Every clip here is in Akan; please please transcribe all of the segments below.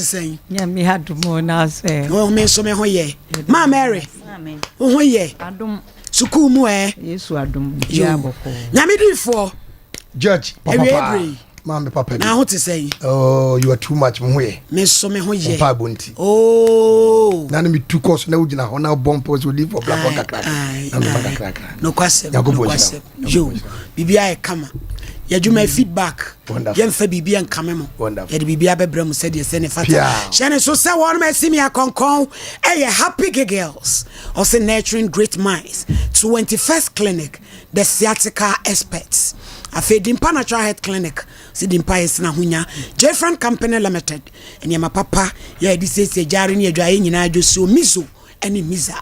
Say, yeah, me had to more now say. oh, me so me hoye. Ma Mary, oh hoye. Adum Suku mu yes, adum. Yeah, boko. Nyame do for Judge, Papa. Mammy Papa. Now what to say? Oh, you are too much moye. Me so me hoye. Pa bunti. Oh. Nana me two course na ujina ona bompos will live for black crack. No kwasem. No kwasem. Yo, bibia e kama. Yadwuma feedback. Yemfa bibia nkame mo. Yade bibia bebra mu said ye ne fata. Shane so say won me see me akonkon. Happy girls. Also nurturing great minds. 21st clinic, the sciatica experts. Afi Dimpa Natural Health Clinic. Si Dimpa is na hunya. Jeffran Company Limited. And yama papa ya di se jari ni adwa nyina adwoso mizo ene miza.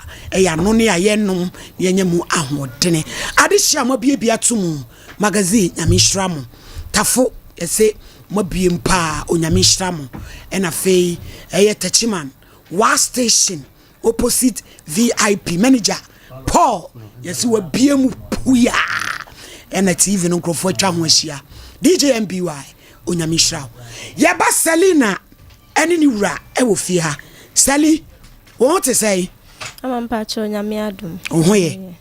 No ne ayenom ye nyemu ahodene. Adehia mo bia tumu. Magazine nyamishramu tafo ese mabie mpa onyamishramu ena fei tachiman wa station opposite VIP manager Paul yesi wa bie mu puya ena TV no krofo twa ho ahia DJ MBY onyamishramu ya ba Selina ene ni wura e wo fie ha Sally what to say amampa cho nyamiadum ohoye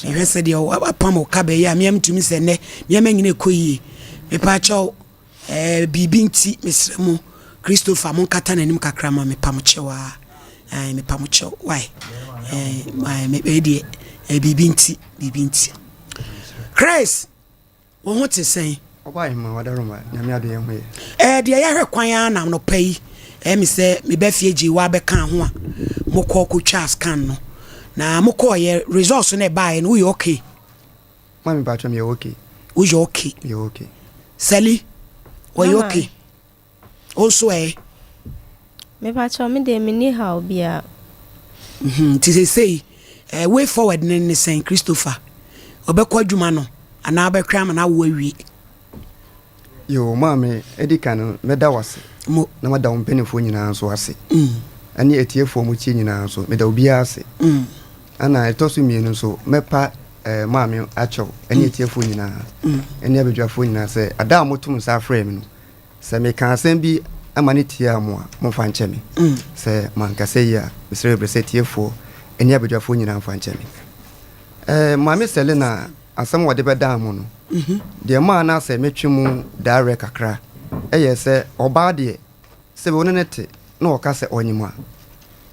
you said you apamo kabe ya miam to me se ne miam nyine koyi me pa cho bibi nti mesremu Christopher mon kata nanim kakra ma me pam chewa me pam chew why me be bibi nti Chris wo ho te sen obai ma wadaroma nyame ado ye ho ye de ya hwe kwan na no pai me se me ba fie ji wa be kan ho a mo ko Charles kan no na moko ye resource na buy no you okay mami ba twa me okay wo you okay you okay Sally wo you okay also me ba twa me de me ni ha obia ti say way forward ne Saint Christopher obekwa dwuma no ana obekwa am na wo awie yo mami edika no meda wase mo na mada ompenifo nyina so ase ani etiefo mu chi nyina so meda obia ase ana etosu mienu so mepa mami acho ani etiefo nyina ani abedwafo nyina se ada motum sa frame no se me kan asem bi amane tia mo a mo fa nche me se manka se ya misre brese tiefo ani abedwafo nyina fa nche me mami Selena asem wode beda mo no de ma na se metwemu dare kakra se oba de se woni nete na oka se onyima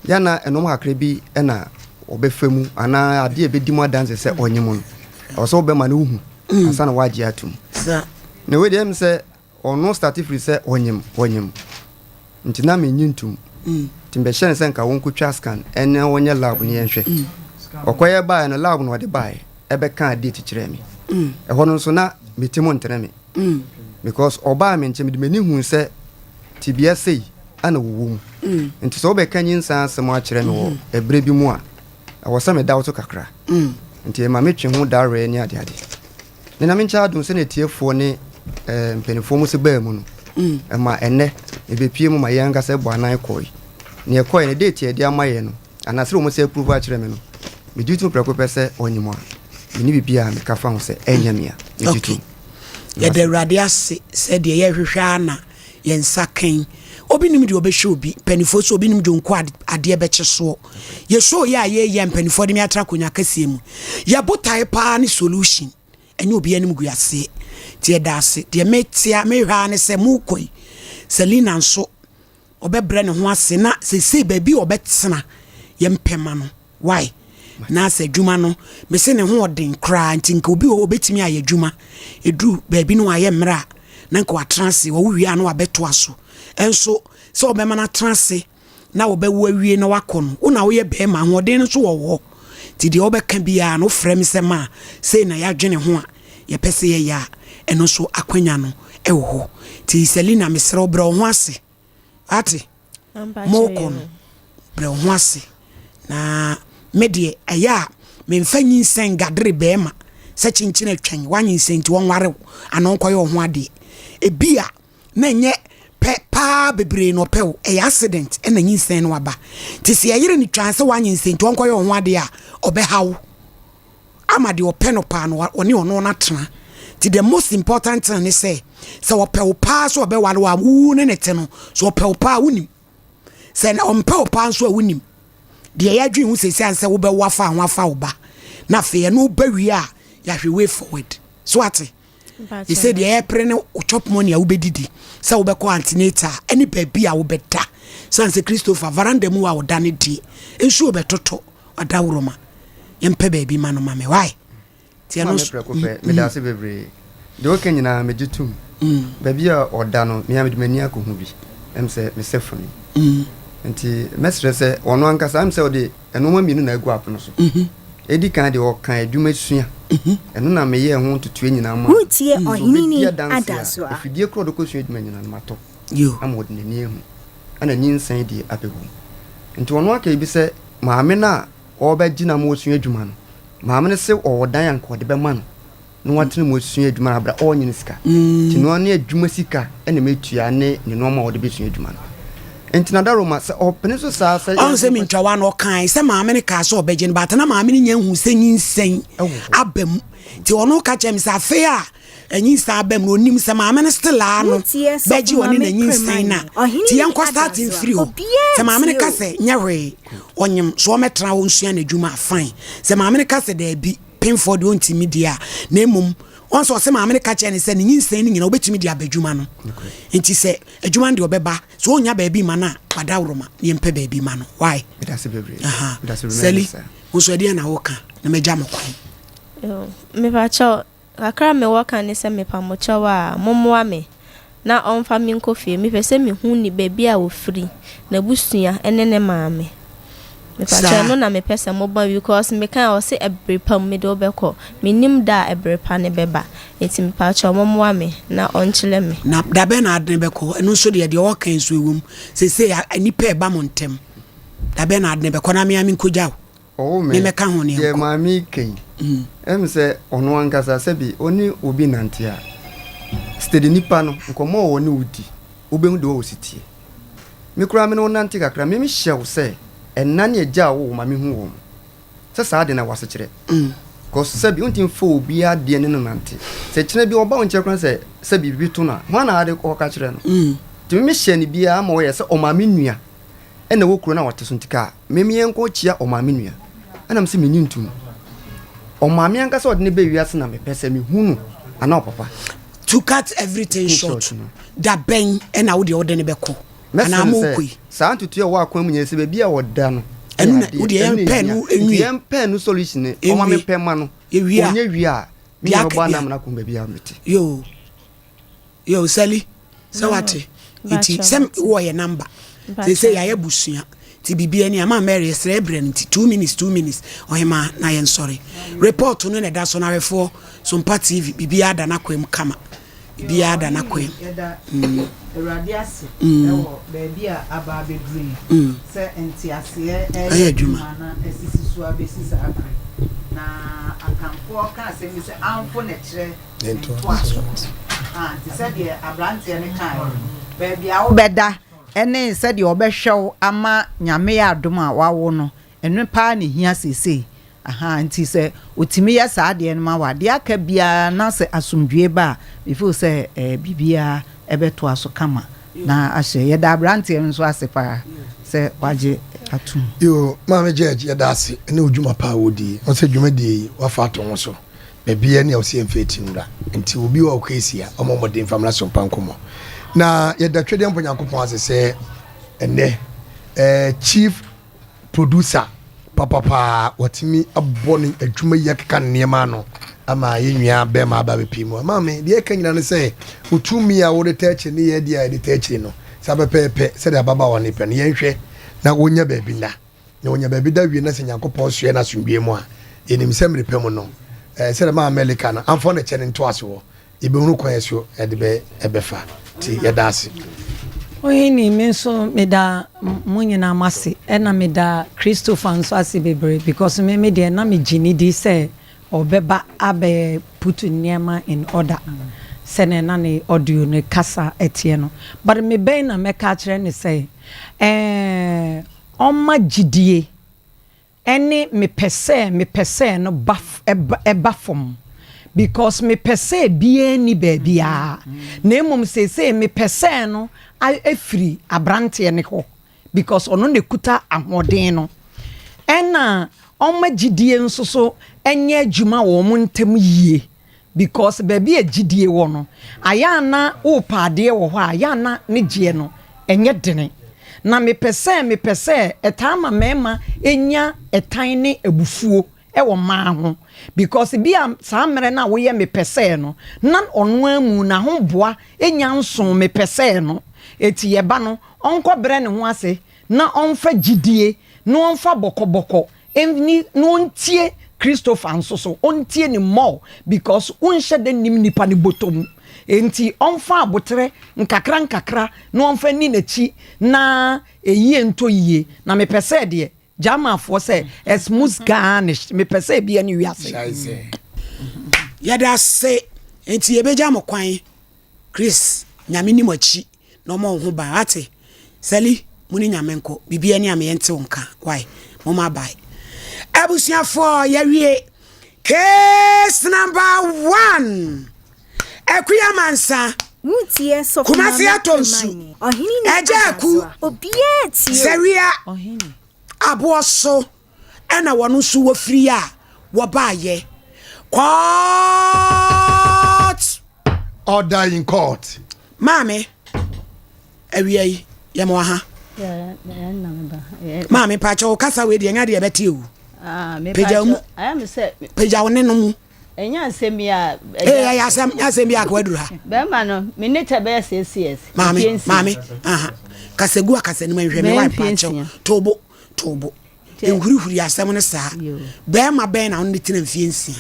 yana enom hakra bi na obefemu ana ade ebedimu adanse se onyimo no oso obema na uhu asa na waji atum na we dem se ono start free se onyim nti na me nyintum timbe hye se nka won kotwa scan ene wonye lab ne yenhwe okoye bae no lab no wode bae ebe kan date kire me eho no so na metimo ntere me because oba me nche me de mani hu se TBS ana wuwum nti so be kanyin san se mo a kire me wo ebre bi mu a awose me dawo to kakra nti ma metwe ho dare ni ade ne na me ncha adun se na tiefo ne mpenifo mu se ba mu no ma enne ebepie mu ma yanga se bo anan koi ne koi ne date e dia maye no anasere mu se approve a kire me no me ditu preko pese onyimo a ni bibia me ka fa ho se enyamia me ditu ya de radiase se de ye hwehwa na ye nsaken obi nim de obehwe obi penifo so obi nim de nko ade beche so ye so ye penifo de mi atra konya kasie mu ye botai pa ni solution enye obi anim guase ti e dase de metia me hwa ne se mu koi Selina nso obebre ne ho ase na se baby obetena ye mpema no why na se dwuma no me se ne ho odin kra nti nka obi obetimi aye dwuma edu baby no aye mra na nka watranse wo wi anu abeto aso enso so obema na transe na obewo awie na wakono una wo ye be ma ho odin so wo ti de obeka bia no frem se ma sei na ya dwene ho a ye pese ye ya eno so akwanya no ewo ti Selina mesre obra ho ase ati moko no bra ho ase na medie aya me mfa nyinsen gadre be ma se chinchina twan wanyinsen ti wonware anon koyo ho ade ebia na nye pa bebre no pe e accident e na nyinsen no aba ti se yire ni twan se wanyinsen ti wonkoyo ho ade a obehawo amade ope no pa no oni ono na tena ti the most important thing is say so ope pa so obewale wa wu ne nete no so ope pa wuni sɛ ɔmpɛ wo paa nso a wonim deɛ yɛadwene ho sɛsi an sɛ wobɛwo afa ho afa wo ba na afei ɛno woba wie a yɛahwɛ way forward so ate yɛsɛ deɛ yɛpere ne chop money a wobɛdidi sɛ wobɛkɔ antenatal ɛne baabi a wobɛda sane sɛ Christopher varanda mu a woda ne die nsuo bɛtotɔ wada woroma yɛmpɛ baabi ma no ma me wae nti ɛno medase bebree deɛ woka nyinaa megye tom baabi a ɔda no mea mede m'ani akɔhu bi ɛm sɛ mesɛ fami nti mɛserɛ sɛ ɔno ankasa am sɛ wode ɛnoma mmienu na agu apono so ɛdi kan deɛ ɔka adwuma sua ɛno na meyɛ ho ntotoa nyinaa ma wotie ɔhenini ada so a afidie korɔ de kɔsua adwuma nyinaa no matɔ yo ama wɔde n'ani ahu ana nyinsan deɛ apɛgu nti ɔno aka bi sɛ maame no a ɔbɛgye na ma wɔsua adwuma no maame no sɛ ɔwɔ dan anka ɔde bɛma no na watene mu wɔsua adwuma no abra ɔnyene sika nti no ɔne adwuma sika ɛna mɛtua ne ne nɔɔma a ɔde bɛsua adwuma no nti na daroma sɛ ɔpene so saa sɛ ɔn sɛ mentwawa no ɔkae sɛ maame no kaa sɛ ɔbɛgye no baata na maame no nya hu sɛ nyinsɛn aba mu nti ɔno ka kyerɛ me sɛ afei a ɛnyinsa aba mu na ɔnim sɛ maame no stelaa no bɛgye ɔne n'anyinsɛn no a nti yɛnkɔ starting firi hɔ sɛ maame no ka sɛ nyɛ hwee ɔnyem so ɔmɛtena wɔ nsua n'adwuma afan sɛ maame no ka sɛ daabi pemfoɔ deɛ ɔntimi deɛ a na mmom ɔn sɛ ɔsɛ maame no ka kyerɛ ne sɛ ne nyinsɛn no nyina wobɛtumi de aba adwuma no nti sɛ adwuma no deɛ ɔbɛba so ɔnya baabi ma no a wada woroma ne yɛmpɛ baabi ma no wae sɛli wo so adeɛ na woka na magya me kwan mepakyɛw kakra mewɔ ka ne sɛ mepamokyɛw a mommoa me na ɔmfa me nkɔ fie mepɛ sɛ mehu ne baabi a wɔfiri na busua ɛne ne maame mepakyɛw no na mepɛ sɛ mobɔ because meka a ɔse ɛbere pa mu mede wobɛkɔ menim da a ɛbere pa ne bɛba nti mepakyɛw mommoa me na ɔnkyerɛ me na dabɛ na adene bɛkɔ ɛno nso deɛ deɛ ɔka nso ɛwom sɛsɛ nipa ɛba mo ntɛm dabɛ na adene bɛkɔ na mea me nkɔgya wo memɛka ho ne yɛ maame kɛi ɛm sɛ ɔno ankasa sɛbi ɔne obi nante a stedi nipa no nkɔmmɔ ɔwɔ ne wodi wobɛhu de wɔ sitie me koraa me ne wo nante kakra me mehyɛ wo sɛ ɛna ne agya wo ma me hu wɔ sɛ saa de na wasekyerɛ cause sɛbi wontim fa obi adeɛ ne no nante sɛ kyerɛ bi ɔba wo nkyerɛ koraa sɛ biribi to no a ho ana ade kɔka kyerɛ no nti me mehyɛ ne biara ma wɔyɛ sɛ ɔma me nua ɛna wɔkuro no a wɔte so ntika a memeyɛnkɔ kyia ɔma me nua ɛnam sɛ menyi ntom ɔma me ankasa ɔde ne bɛwiase na mepɛ sɛ mehu no ana ɔpapa to cut everything short da bɛn ɛna wode ɔde ne bɛkɔ ana amokoi saa ntutu a wɔ akwan mu nyɛ sɛ baabi a wɔda no ɛnu na wode yɛmpɛ no ɛnwie yɛmpɛ no solution ne ɔma me pɛ ma no ɔnyɛ wie a me yɛ ɔbɔ anam na kɔ baabi a mete yo sali sɛ wate nti sɛ wɔyɛ number sɛ yɛayɛ busua nti bibia ni ama Mary sɛ ebrɛ nti 2 minutes ɔhema na yɛn sorry report no na da so na hwefo Sompa TV bibia da na kwem kama bibia da na kwem Awurade ase ɛwɔ baabi a aba bedru sɛ entiase ɛyɛ adwuma na esisi so abesi saa akre na akamfo ka asɛm sɛ amfo na kyerɛ nto aso nti sɛ deɛ abrante ne kan baabi a wo bɛda ɛne sɛ deɛ ɔbɛhwɛw ama nyame yɛ adom a wawo no ɛno paa ne hia sesei nti sɛ otimi yɛ saa deɛ no ma wa deɛ aka bia na sɛ asomdwie ba before sɛ bibia ɛbɛto aso kama na ahyɛ yɛda abrante nso ase paa sɛ wagye atum yo maame George yɛda ase ne odwuma paa wodi on sɛ dwuma die wafa ato ho so bebia ne ɔsɛ mfeti nwura nti obi wa okesi a ɔmɔmɔden famla Sompa Nkomo na yɛda twede mpo Nyankopɔn ase sɛ ɛnɛ chief producer papa watimi abɔ ne adwuma yi akeka nneɛma no ama yenwia bɛma aba bepi mu maame deɛ ka nyina ne sɛ utumi a wode tɛkye ne yɛ dia de tɛkye no sa bɛpɛpɛ sɛ de ababa wɔ ne pɛ no yɛnhwɛ na wonya baabi na wonya baabi da wie na sɛ Nyankopɔn soɛ na sombie mu a yenim sɛ mre pɛ mu no sɛ de ma America no amfɔ ne kyɛ ne nto ase wɔ ebehunu kwan so de ɛbɛfa ti yɛda ase Oyini me nso meda mo nyina mase ɛna meda Christopher nso ase bebre because me de na me gini di sɛ obeba abe put niema in order sene na ne audio ne kasa etie no but me ben na me ka kire ne sɛ ɔma gidie ɛne me pese no eba fom because me pese bia ni baabia na emom sese me pese no afiri abrante ne ho because ono ne kuta ahoden no ena ɔma gidie nso so enye adwuma wo mo ntem yie because baby agidie wo no ayana wo paade wo ho ayana ne gie no enye dene na mepese etama mema enya etan ne ebufuo ewo maa ho because bia saa mere na wo ye mepese no na ono amu na ho boa enya nso mepese no eti yeba no onko bre ne ho ase na onfa gidie na onfa bokoboko enni no ntie Christopher nso so ontie ni more because unhye de nim nipa ne botom enti onfa abotre nkakra na onfa ni nachi na eyie nto yie na mepese de jama for say smooth garnish mepese bia ni wiase yada se enti yebeja mo kwan Chris nyame ni machi no mo ho ba ate sali muni nyamenko bibia ni amyente wonka why mama bai abusia for yawie case number 1 Ekuya mansa mutie so kumasi atonsu ejaku obieti seria ohini aboso ena wonu su wo free a wo baaye court order in court mame awie yemo ha mame pacho kasa we de nya de beti o me pacho I am say peja woni no mu enya asemi a asemi akwaduru ha be ma no me ne tabe ss mame aha kasegu akasenu mahwe me wa pacho tobo enhurihuri asem ne saa be ma be na on tina mfie nsia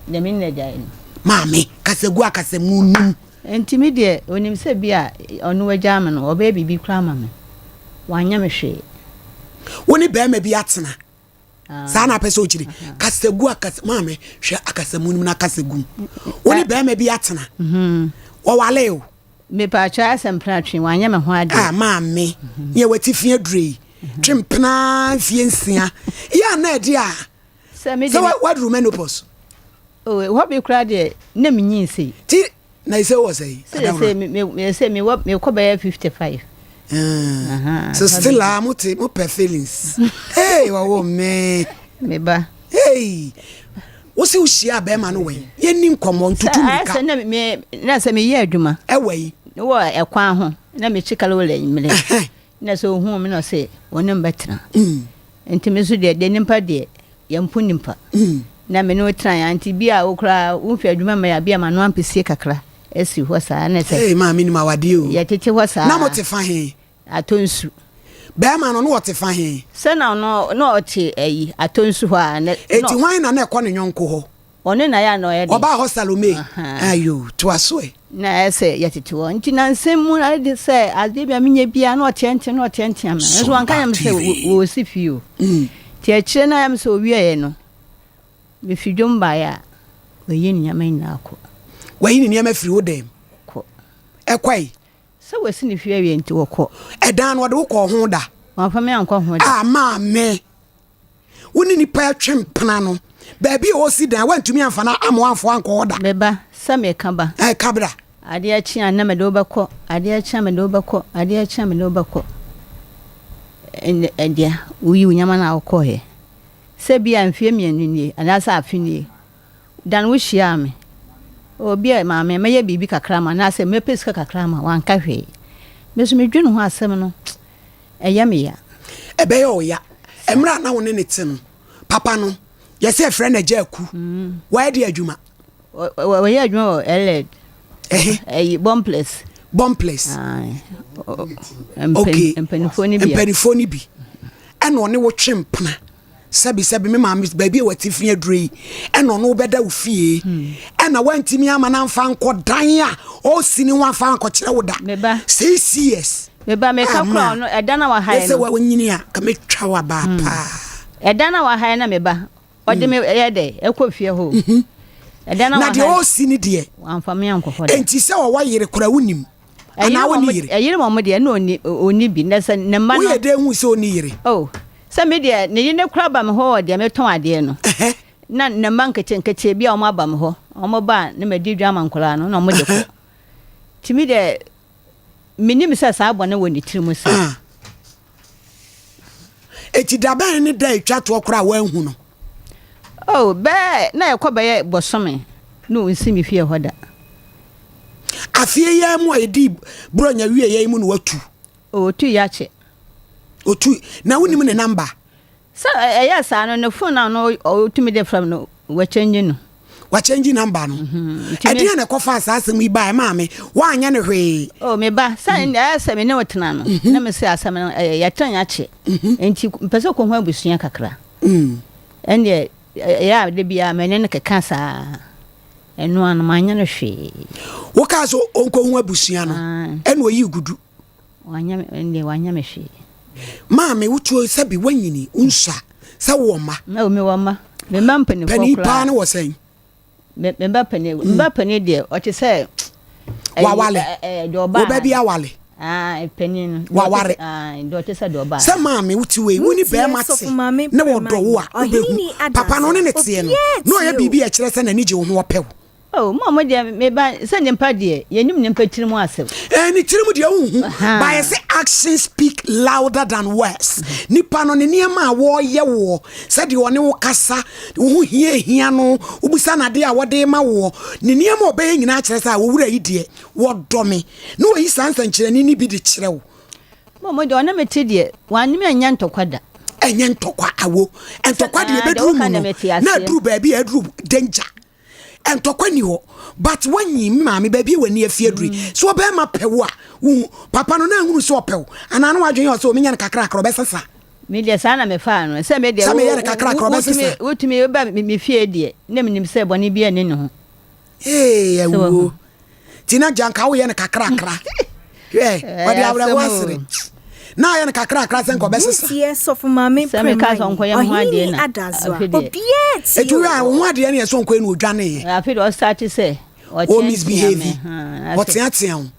de me ne jai mame kasegu akasemu num entimi de onim se bia ono wagya me no oba bibi kra ma me wanya me hwe woni be ma bi atena sana pese ochiri kasegu mame hwe akasemu num na kasegu woni be ma bi atena wo wale o me pa cha asempra twi wanya me ho ade mame ye wati fie drei twempna fie nsia ya na de a se me de what menopause wo be kra de na me nyinsi ti na ise wo say me ko be 55 so still am mo per feelings hey wo me ba hey wo si ushia be ma no we ye nim komo ntutu mika na se me ye adwuma we wo ekwan ho na me chikala wo le nyimle na so hu me no se wonim betra enti me so de nimpa de yampu nimpa na me no tran anti bia wo kra wo fi adwuma ma ya bia ma no ampesie kakra esi ho saa na se hey ma me ni ma wade o ya tete ho saa na mo te fa he atonsu be ma no wo te fa he se na no ote ayi atonsu ho a na enti hwan na ekọ ne nyonko ho one na ya no ye de oba ho Salome ayo to aso na ese ya tete ho nti na nsem mu na de se ade bia menye bia na otiente am so anka yam se wo si fio ti a kire na yam se owie ye no me fidwom ba ya oyi ni nyama ina akọ wayi ni nyama firi wo dem ko ekwai se wasi ni fie wie nti wokọ edan no de wokọ ho da wan fa me anko ho da ma me woni ni pa twempena no baabi o si dan wantumi amfa na amwanfo anko da beba se me ka ba kabra ade achi an na me do beko ade achi an me do beko ade achi an me do beko endia uyi unyama na akọ he se bia mfie mienu nie anasa afini dan wo hia me obi ma me meye bibi kakra ma na se mepeska kakra ma wan ka hwe meso medwenu ho asem no eya me ya ebe yo ya emra na woni ne te no papa no ye se frɛ na jaku why de adwuma we ye adwuma eled bomb place okay empenifoni bi eno ne wo twempena sabi me ma baby wati fie drei eno no beda wo fie ena wantimi ama na mfa nko dan a o sini wa fa nko kire wo da 6 years beba me ka kro no edana wa hae no se wa nyini a ka metwa wa ba pa edana wa hae na meba ode me ye de ekọ fie ho edana wa hae na de o sini de amfa me anko ho de enti se wa yire kura wonim ana woni yire yire mo de na oni bi na se ne ma no wo ye de hu se oni yire oh se me de ne yine kura ba me ho de me ton ade no na ne man kete bia o ma ba me ho o mo ba ne me di dwama nkola no na mo de ko timi de minim se sa abone woni tirimu se eti da ben ne da etwa to okra wa hu no oh be na yakoba ye bosome no nsi mi fie hoda afie ya mu edi bronya wie ya mu no watu o tu ya che otu na wonim ne number sa eya sa no ne phone na no o tu mi de from no wa change no wa change number no edi na kofa asasem iba ma me wa anya ne hwe oh me ba sa na se me ne wotena no na me se asem ya tan ya che enti pese ko ho abusua kakra ende ya de bia me ne keka sa enu an manya no hwe wo ka so onko ho abusua no enu oyi gudu wanya me hwe ma me wutuo sabi wanyini unsa sa wo ma na o me wo ma me ma mpani ko pani pa na wo sen me ba pani de o te se wa wale do ba wo ba bia wale pani no wa ware do te se do ba sa ma me wutuo woni be ma te na wo do wo a papa no ne tie no no ya bibi a kire se na ni je wo ho opew oh mama de me ba se nimpa de yenim nimpa tirimu asem ni tirimu de wo by say actions speak louder than words nipa no ne niema wo ye wo se de one wo kasa wo hia no ubusa na de a wo de ma wo ne niema obe nyina kire se a wo wura yi de wo do me no yi sansan kire ni bi de kire wo mama de ona meti de wanim anya ntokwada enye ntokwa awo ntokwa de bedru mu na dru ba bi adru danger entokweni ho but wanyi maame ba bi wani afiaduri so be ma pewo a papa no na hunu so pewo ana na wadwen yo so menya kakra kakra obesesa me de sana me fa no se me de sa me yere kakra kakra obesesa wotumi ba me fie de na me nim se boni bia ne ho awo tina janka wo yere kakra kakra wadi awra wasire na yere kakra kakra sen ko obesesa yes of mama se me ka so nkoya ho ade na obiet etu ya ho ade na so nkoya na odwane ye afi do start say o misbehave what atian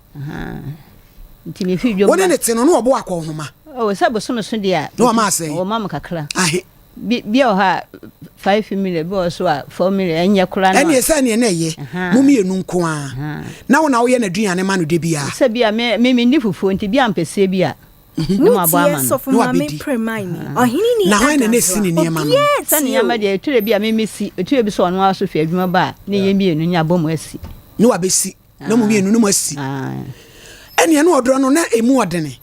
ntimi fi dwo wona ne tino no obo akọ homa o se bo so de a no ma say o mama kakra ahe bi o ha 5 million bi o so a 4 million enye kura na ene esa ne na ye mu mienu nko a na wo na wo ye na duane ma no de bia se bia me ni fufu nti bia mpese bia no abamani na ho na ne sini ne ma no sani ya ma de eture bia me mesi eture bi so ono aso fi adwuma ba ne ye mienu nya bom asi ne wa besi na mu mienu no asi ene na odro no na emu odene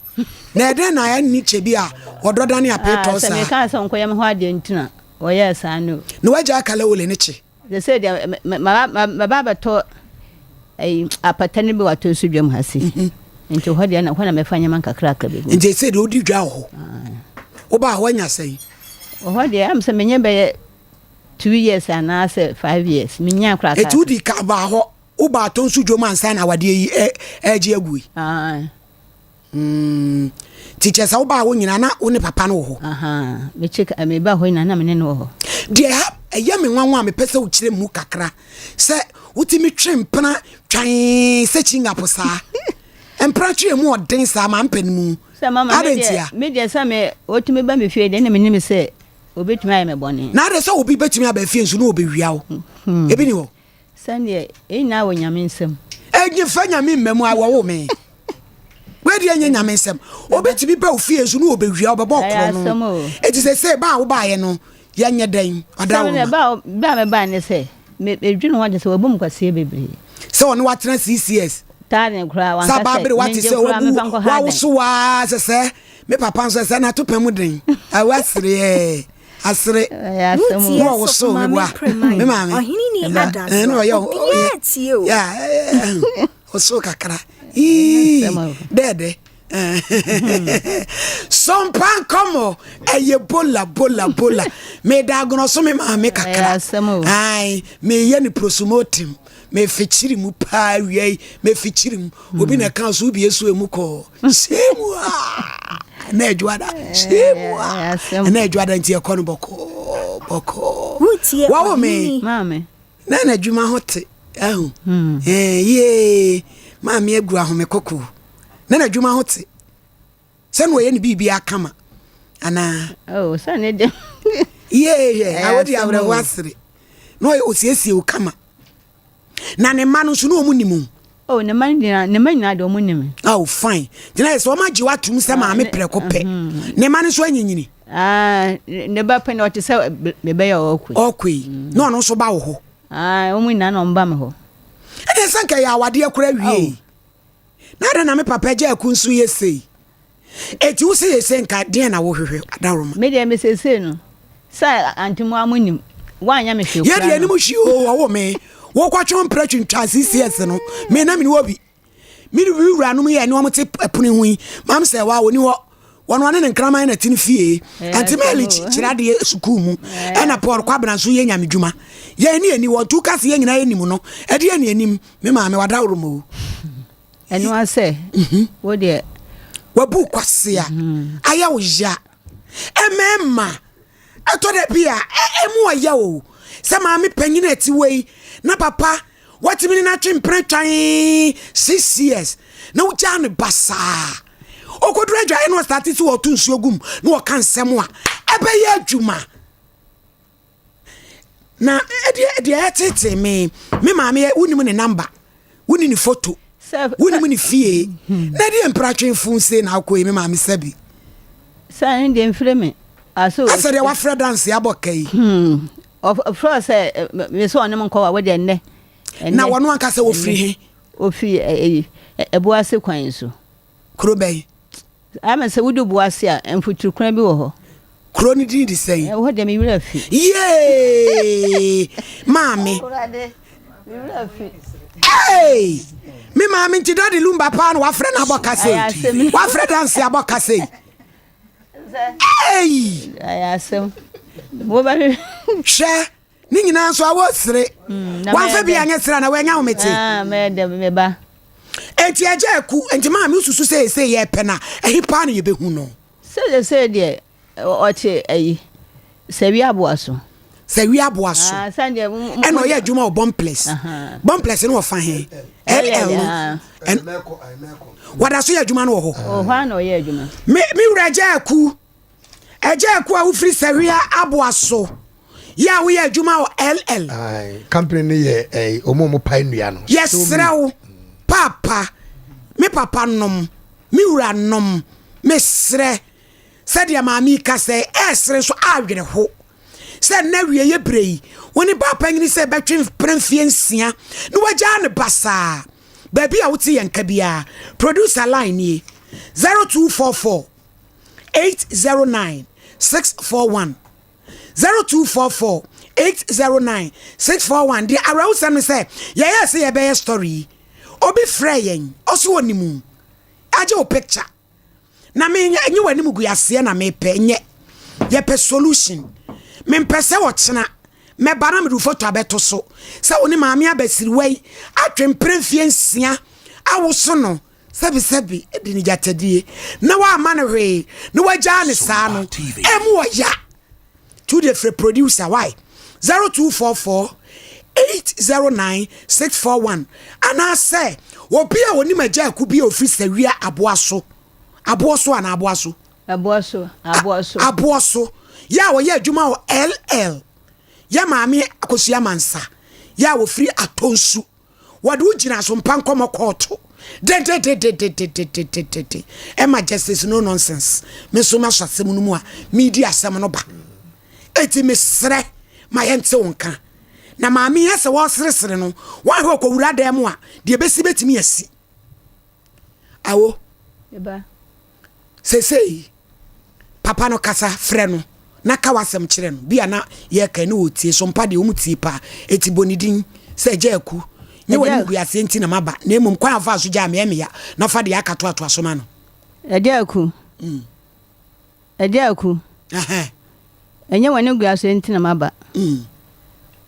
na ede na ya ni chebi a odro da ne apeto sa se me ka so nkoya me ho ade ntina o ye sa no ne waja kala wole ne che they say ma baba to apatani bi wato su dwam hasi nti ho de na ho na me fanya man kakra ka be nti se de odi dwa ho wo ba ho nya sei ho de am se menye be 2 years and I say 5 years minya kra ka eti udi ka ba ho wo ba to nsu dwom ansa na wade yi eje agui teacher sa wo ba wo nyina na wo ne papa no ho me check me ba ho nyina na me ne no ho de ha eya me nwanwa me pese wo kire mu kakra se wutimi twempena twan se chinga posa empra twe mu odin sa ma mpanimu se mama me de sa me wotimi ba me fie de na me nim se obetumi aye me bone na de so obi betumi aba fie nsu no obewia wo ebi ni wo sande na wo nyame nsem enye fa nyame mmemu awo wo me we de enye nyame nsem obetumi ba ofie nsu no obewia wo bebo kro no eti se ba wo ba ye no ye nye den oda wo ba me ba ne se me dwunu ho de se wo bom kwase bebre se won watena CCS tane kra wan ka se sababere wati se wa wo so wa se me papa nso se na to pam den awasire asire wo wo so me mama ohini ni ada no yo ya o so kakra dede Sompa Nkomo eye bola me da gono so me mama kakra ai me ye ni promoting me fichiri mu pa wiei me fichiri mu obi na kan so bi esu emu ko semu na edwada semu na edwada nti e kono boko wa wo me mama na adwuma hote ahu ye mama egura ho me koko na adwuma hote se no ye ni bibi akama ana se ne de ye awodi awre wasire no osiesie o kama na ne ma no so no omunimu Oh, ne man do munim. Oh fine. Dina so ma jiwa tum se ma me preko pe. Ne man so anyinyini. Ne ba pe no te se me be ya okui. Okui. No so ba wo ho. Omu na no mba me ho. Ene sanka ya wade akura wie. Na da na me papa ja akunsu yesei. Eti wo se yesei nka de na wo hwehwe adaroma. Me de me sese no. Sa antimu amunim. Wanya me hwe. Ye de ani mu hwi o wo me. Wo kwatwo mpratwe ntwa CCS no. Me na me ni obi. Me ni wura no me ye ni o mte epune hui. Mam se wa woni wo wono ane ne nkraman na tin fie. Antimeli chirade sukuu mu. Ena Paul kwabena so ye nyamedwuma. Ye ni ani wo tu kase ye nyina ye nimu no. E de ani anim me ma me wada woromo. Enu ase. Wo de wabu kwase a aya wo ya emema ato de bia emu aya o se ma me panyina ati wei na papa watimi na twempre twan 6 years na wo ja ne basa okodura dwa eno start ti wo tu nsuo gum na wo kan semo a ebe ye adwuma na e etete me ma me unimu ne number uni ni photo woni mu ni fie na de empratwe funse na akoi me ma me sabi sa ndi mfre me aso asere wa fra dance abokai of course me so onem nko wa we de nne na wono anka se wo firi he ofi ebuase kwan so kro bey ama se wudu buase a emfutu kran bi wo ho kro ni di sei wo de me wira fi ye mami hey me mami nti dadi lumba pa no wa fra na abokase wa fra dance abokase hey ayasem wo ba she ni nyina so awo sire wa fa bia nya sira na wa nya wo meti me de me ba enti aja ku enti mami ususu sei ye pena ehi pa no ye behu no se de o che ayi se wi aboaso Sande eno ye adwuma o bompless no wo fa he LL and wada so ye adwuma no wo ho o hwa na o ye adwuma me wura aja ku a wo free sawia aboaso ya wo ye adwuma o LL company ni ye omo pioneer no yes rawo papa me papa nom me wura nom me sre sadia mami ka se esre so adwene ho se na wie ye brei woni papa ngini se betwe premfie nsia no waja ne basa baby a wuti yanka bia producer line ni 0244 809 641 0244 809 641 di arouse me say ye say ye be story obi freyen oso onimu aje o picture na me nyi wani mugu yase na me pe nye ye pe solution me mpese wo chena me bana me du photo abeto so se woni maami abasiri wei atwempre mfie nsia awoso no sebi edini jatadie na wa ama no hwe na waja ne saa no emu oya to the free producer why 0244 809 641 ana say obi a woni maja akubi officer wia aboaso ana aboaso ya wo ye adwuma o LL ya maami akosia mansa ya wo free atonsu wadu gina Sompa Nkomo court de Emma justice no nonsense me so ma swasem no mu a media asem no ba eti me sre ma yente wonka na maami yese wo sresre no wa hwe ko wura da mu a de besi betimi asi awo eba sei papa no kasa frɛ no na ka wasem kire no bia na ye ka ne otie Sompa de omutie pa eti bonidin se jaku nye wani gu ase nti na maba na emum kwa afa so ja me ya na fa de akato ato asoma no jaku jaku enye wani gu ase nti na maba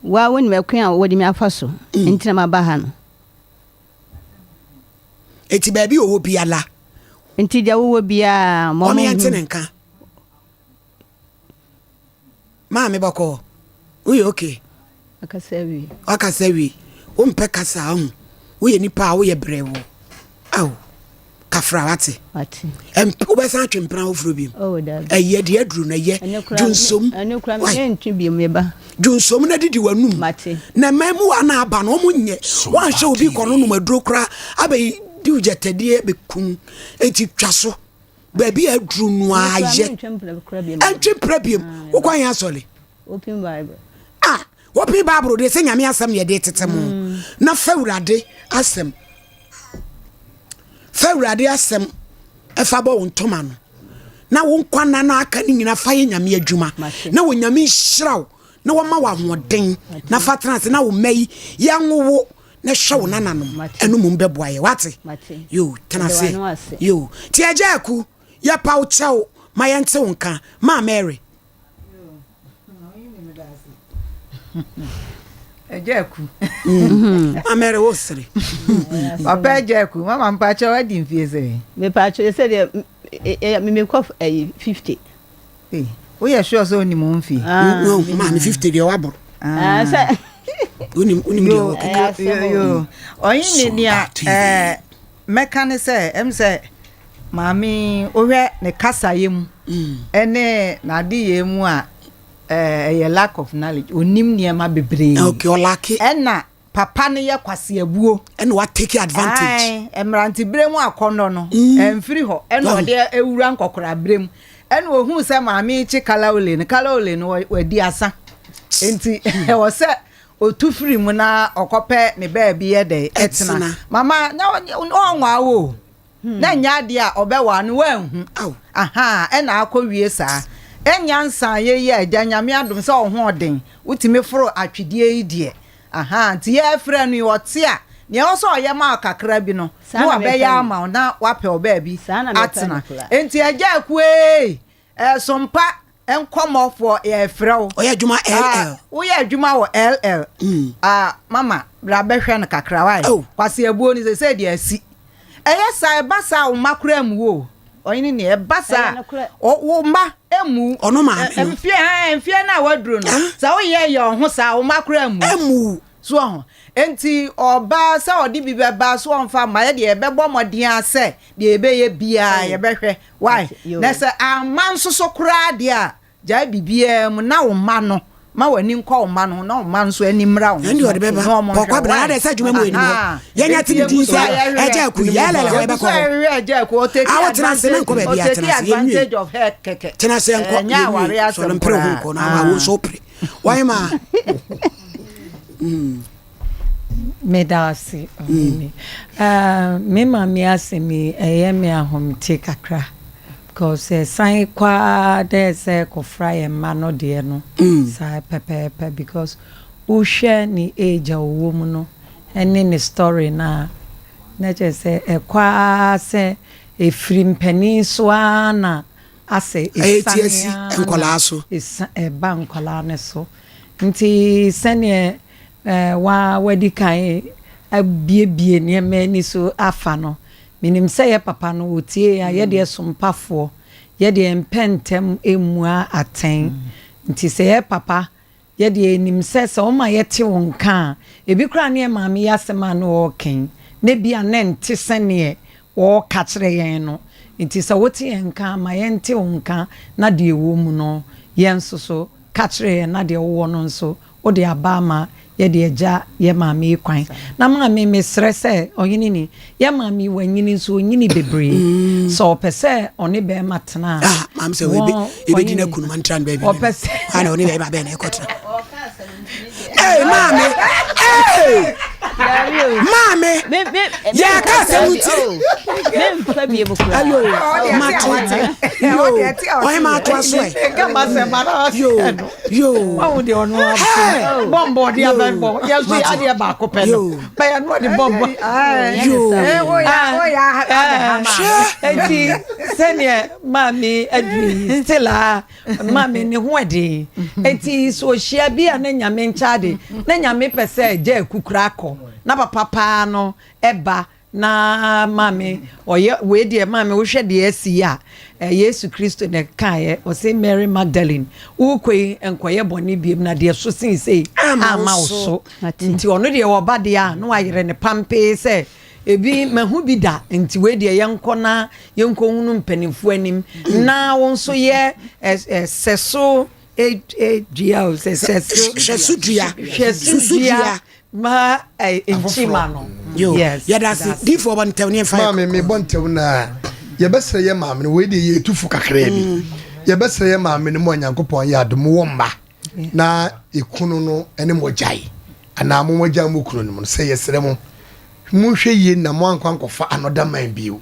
wa woni me kwan a wodi me afa so nti na maba ha no eti ba bi owo bia la nti ja wo bia mo me yente ne nka Mami bako. Uye okay. Akasewi. O mpe kasa hu. Uye nipa uye brewo. Aw. kafra wate ati obesan twempran ofuro bi oh da eye de aduru na ye junsom ene kura me ntwi bi meba junsom na didi wanum na mamu ana aba no mo nye wan hye obi kono no maduro kura abai di ujetedie bekum enti twaso ba bi aduru no aye antwempra bi wo kwan ya sole open bible open bible de se nyame asem ye de tetemu na fawurade asem efa bo ntoma no na wo nkwana na aka ni nyina fa ye nyame adwuma na wo nyame hyiraw na wo ma wa hoden na fa trans na wo mai ya nwowo na hwe wo nananom enu mum beboa ye wate yo tenase yo ti ajaku ya paw chew ma ye nte wonka ma Mary Ejeku. Amere wosiri. Papa Ejeku, mama mpacha wadi mfiese. Me pacha you said me kof 50. Eh, we are sure so ni mo mfi. No, ma me 50 de wabro. Say Uni yo. Oyin ni a meka ne se em se maami ohwe ne kasa yem. Ene na di yemu a a lack of knowledge onim niema bebre okay olaki ena papa ne ye kwase abuo ena what take advantage emranti bremu akono no emfiri ho ena ode ewura nkokora brem ena ohun se maami chi kalaole no wadi asa enti e wo se otufiri mu na okope ne baabi ye de etena mama na onwa wo na nya de a obewa no wanhu aha ena akowie saa enyansa ye aganyame adom se ohoden utimi foro atwedie idie aha nti ye frɛ no yote a ne wo so ye ma kakra bi no no abeya ama na wape obaabi atena enti agya kue Sompa Nkomo for ye frɛ wo oya adwuma LL wo ye adwuma wo LL mama bra behwɛ no kakra wai kwase abuo ni se de asi eye sai basa wo makra mu wo oyini ne basa wo ma emu ono ma enfie na waduro no sa wo ye ho sa wo makra emu so ho enti oba sa odi bi beba so onfa ma ye de bebo modin ase de ebe ye bia ye behwe why na se aman so kura de a ja bibia mu na wo ma no ma wani nkɔ ma no na ma nso animra wo ndi ode beba kokwa bra na se adwuma mu eni ho yenya ti di so eja ku yelele ho beko eja ku oteti advantage of her keke tena se nkɔ nya ware asem mpre ho ko na wa wo so pre why ma medasi me mami asemi me ahomte kakra because sign kwa there say ko fry ma no de no sai pepe because who share ni age owo mu no ene ni story na je say kwa say e free mpani so ana ase etiasi enkola so ba nkola ne so nti sene wa wadi kan abiebie ne mani so afa no minim say ye papa no otie ya ye de sompafo ye de empentem emua aten nti say ye papa ye de enim say o ma ye te wonka ebi kra ne maami yasema no oken ne bia ne nte sene wo ka kire yen no nti say woti enka ma ye nte wonka na de ewo mu no ye nsoso ka kire na de wo no nso o de abama ye de eja ye maami kwan na maami me stresse oyini ni ye maami wanyini so onyini bebre so opese oni be matena maami se we be dina kunu mantran baby opese ana oni be ba be na ekotra maami maami ya ka se muti me bi ebuku ayo o ma to aso ka ma se mara yo wa de ono bombo de abembo ya so ya de ba ko pe no ba ya no de bombo o ya enti senior mami adri stella mami ne ho ade enti so hia bi na nyame nchade na nyame pese je kukura ko na papa no eba na mami oye we de mami wo hwe de asi a Yesu Kristo ne kae o say Mary Magdalene ukwe enkoye boni biem na de so sin sei ama so nti ono de wo ba de a no ayere ne pampe se ebi mahu bi da nti we de yenkɔ na yenkɔ hunu mpanimfo anim na won so ye seso dua seso dua ma enchima no yes that's di for one town near five mama me bon town na ye besere ye mama no we de ye tufu kakra bi ye besere ye mama no mo nyankopon ye adom wo mma na ikunu no ene mo jai ana mo jai mo kunu no se ye sere mo hwe ye na mo ankwankofa another man biu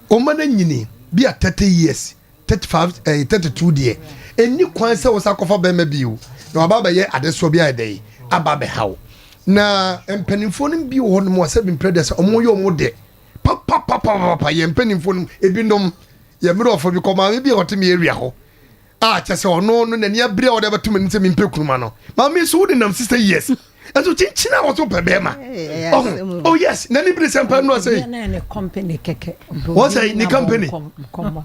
o ma na nyini bi a 30 years 35 32 de eni kwan se wo sakofa be ma biu na baba ye adeso bi a dey aba be hawo na mpanimfo no bi wo no mo se bi predecessor omo yo mo de papa ye mpanimfo no ebi nom ye mero ofo bi koma bi hotemi area ho chese ono no na ni abre o de betum ni se mi mpekunu no ma me so de nam 60 years enso chinchina wo so pebe ma oh yes na ni bre sempa no say na ne company keke what say ni company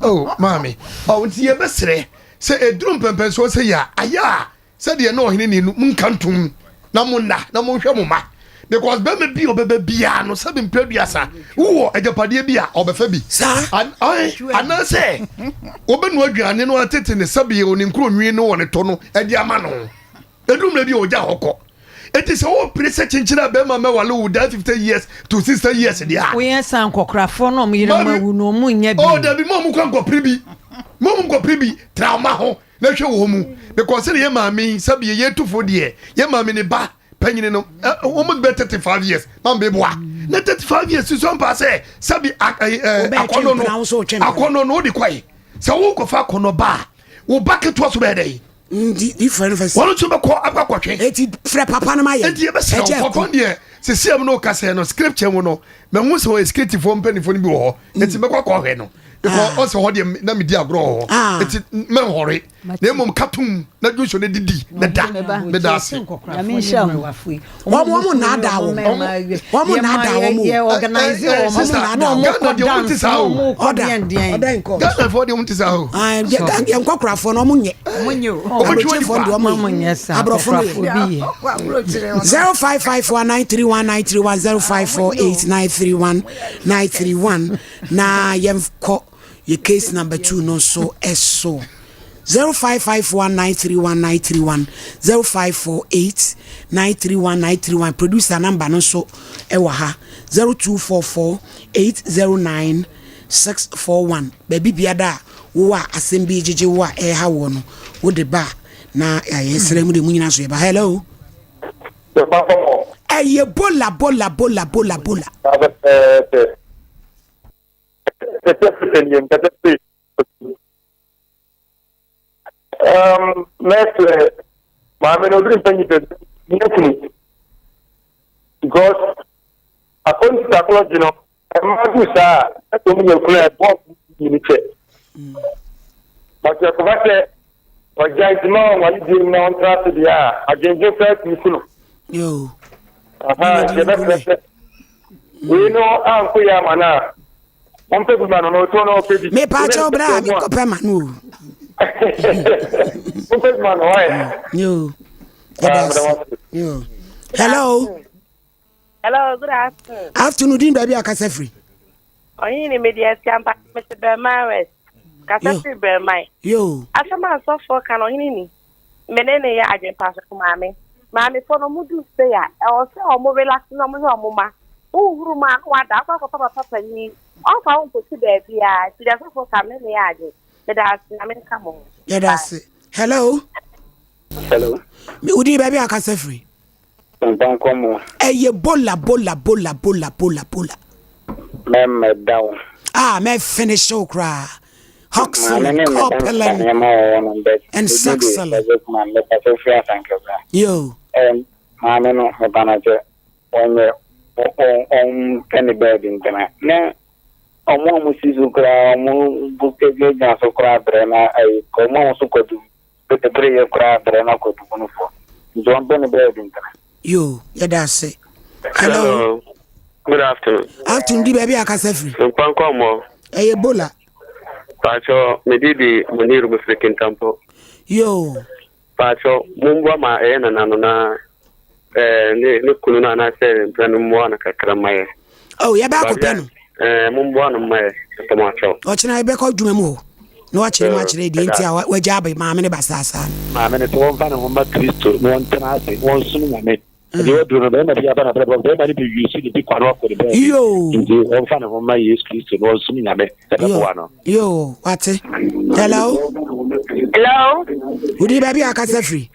oh mami nti ye besere se edrum pempen so say ya aya se de no hini ni munkantum na munna na monhwe mo ma because be me bi obebe bia no se bi mpredua wo ejapade bia obefa bi ana se obenu aduane no atete ne sabe oni nkro nwi no woni to no edi ama no edum na bi oja hokọ eti se wo prese chinchina be ma wale wo da 50 years to 60 years dia we san kokkrafo no mo yire mawu no mo nya bi oh da bi mo kwankọ pribi mo pribi trauma ho na hwe wo mu because ye ma mi sabe ye tufo de ye ma mi ne ba panyine no almost be 35 years man be boa na 35 years so on pass sabi akono no di kwai se wo ko fa akono ba wo bucket was be dey different first wonu to be ko akwakotwe eti frɛ papa na ma ye eti be se papa de se siam no ka se no scripture wo no me hu se wo script fo mpanifo no bi wo ho eti be kwa hwe no because also ho de na me di agro ho eti me hore na mom katum na dwuso ne didi na da me da se ya me sha wo na da wo na da wo ye organize wo na da wo de wo ti sa o odan ko Ghana for de wo ti sa o ye nkwakrafo no mo nye o do mo nye sa abrofo bi 05519319310548931931 na yemko ye case number 2 no so eso 0551931931 0548931931 producer number no so ewa ha 0244809641 baby biada wo a asembi jeje wo a ha wo no wo de ba na yesere mu de munyina so ba hello eye bola Mestre, mami no dream penny because according to psychology, you know, I'm to me your prayer box in check. But your commander, or giant man, what you do now, trust the again, just like you. Yo, we know, Uncle Yamana. One people man no to no pay. Me pa cho bra me ko pema no. One people man why? Yo. Yo. Hello. Hello, good afternoon. Afternoon din baby akasa free. Oyin ni media siampa Mr. Bermares. Kasa free Bermai. Yo. Asama so for kan oyin ni. Menene ya ajen pass ko mame. Mame for no mudu say ya. E o se o mo relax no mo so mo ma. Uhuru ma kwa da kwa papa ni. On fa on put baby ya. Ti da so ka me ya aje. Me da na me come on. Yeah, that's it. Hello. Hello. Me udi baby akasa free. Sompa Nkomo. Eye bola. Me down. Me finish okra. Huxley, Copeland, and Saxon. Yo. Mama no manager on penny bed in the na omo musizu kra mo buke ga so kra brena ai ko mo so ko du te bre kra brena ko du no fo don penny bed in the yo yeah that's it. Hello. Good afternoon. Afternoon di baby akasa free. Sompa Nkomo. Ebola. Pacho medidi muniru mfrikin tampo. Yo. Pacho mumbwa ma na ne kunu na se mpenu mo na kakra maye. Oh, ya ba ko penu. Mumbo no mai tomato. O china be ko dwuma mu. No wa chire ma chire di ntia wa gya ba maame ne basasa. Maame ne to won fa ne ho ma Kristo no won tena ase won sunu nyame. The other no be na bia ba na brabo be ma ni be yusi di kwano ko de be. Yo. Ndi won fa ne ho ma Yesu Kristo no sunu nyame. Yo, what? Hello. Hello. Udi baby akasa free.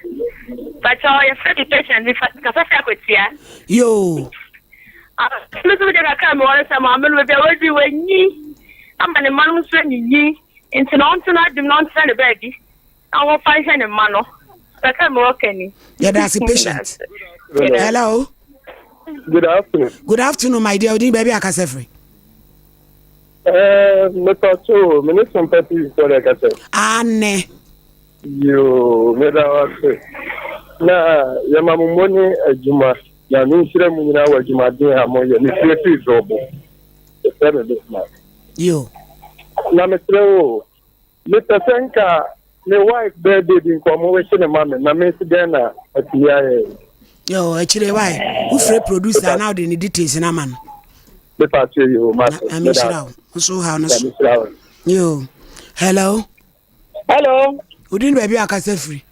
But your friend patient if kasa fa kwetia. Yo. Lusu de ka kam wala sama amelu be wadi wenyi. Amane manu so nyi. Into non to not do non send a baby. I will find any mano. But I'm working. Yeah, that's a patient. Hello. Good afternoon. Good afternoon, my dear. Udi baby akasa free. Me pacho, me ne Sompa for the kase. Anne. Yo, me da wase. Na ya mamumoni ajuma. Ya mi sire mu nyina wa ajuma din ha mo ye ni sire fi zobo. E fe me this man. Yo. Na me sire o. Me tasenka me wife birthday din ko mo we shine mama na me si den na atiya ye. Yo, actually why? Who free producer now the details na man. Me pacho yo ma. I'm sure. So how no. Yo. Hello. Hello. Udin baby akasa free.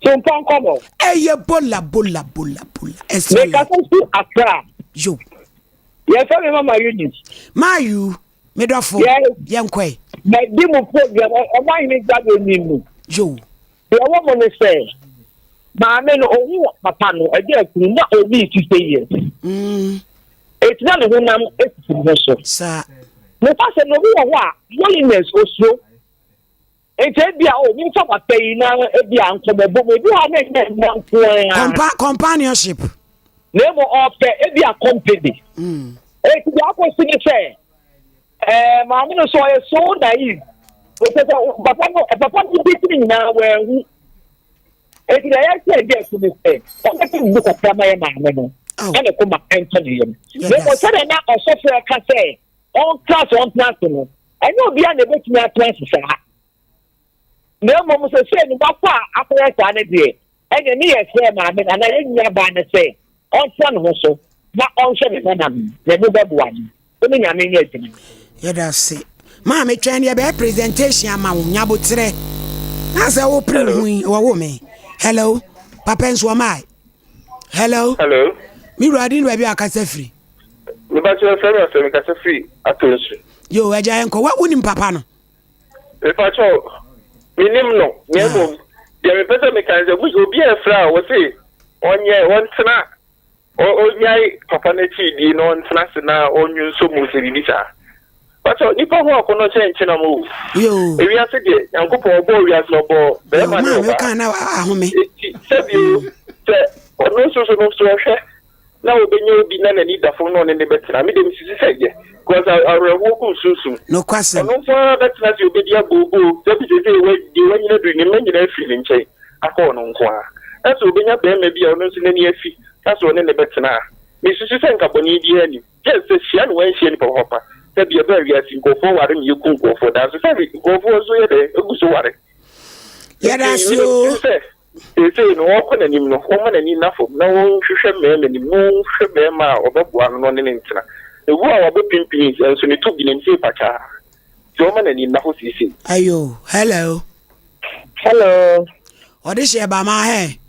Sompa Nkomo. Eye bola. Me kasa su Accra. Yo. Yes, I remember my unit. Mayu, me do fo. Yem kwai. My demo program o my ni gba ni mu. Yo. The woman say, "Ma me no owu papa no e dey kunu na obi 50 years." It's not the one it's Sir. Me pass no wo wa willingness also. It's a bia o mi fa pay na e bia nko be bo me bi ha na nko Companionship. Name of e bia company. It's the opposite say. Ma me no so naive. Papa no be na we it's the say there to me say. What can look at my man? And come back and tell you. They will tell them now or software can say on class on class. I know beyond the book me class. No mom say no papa after that day. And the near say man and I didn't ban say on son also. Not on seven madam. The new one. Only I mean yes. Yeah, that's it. Mammy train your bad presentation ma nyabotre. Na say wo pre hu wo me. Hello. Papa nso mai. Hello. Hello. Mi radin baby akasa free. Me ba che friend me kasa free atonsu. Yo, aja enko wa wonim papa no. Me pa cho minim no, nyemo. Dia me pese me kan ze buzo bi e fra wo se onye won tena o nyai papa na chi di no on tena se na onyu so mu se bi sa. Pa cho ni pa ho akono che na mo. Yo. E wi ase de yankopon obo wi ase obo. Be ma no. Me kan na ahome. Se bi se ono so hwe. Na obenye obi na nani da fo no ne betra me dem sisi seje because arewo ku susu no kwase no fa betra si obedi agogo debi je we di wanyina du ni manyina fili nche akọ no nko a eso obenya be ma bia ono so nani afi kaso ne betra me sisi se nka boni di ani je se sia no wan sia ni papa debi e ba wi asi go fo ware mi ku go fo da so se go fo so ye de eguso ware ya da sio ese no wako na nim no homa na ni nafo na won hwehwe mema ni mo hwehwe mema obabua no ne ntina ewu a wabo pimpin enso ne tubi ne nti pacha homa na ni nafo sisi ayo hello audition ba ma he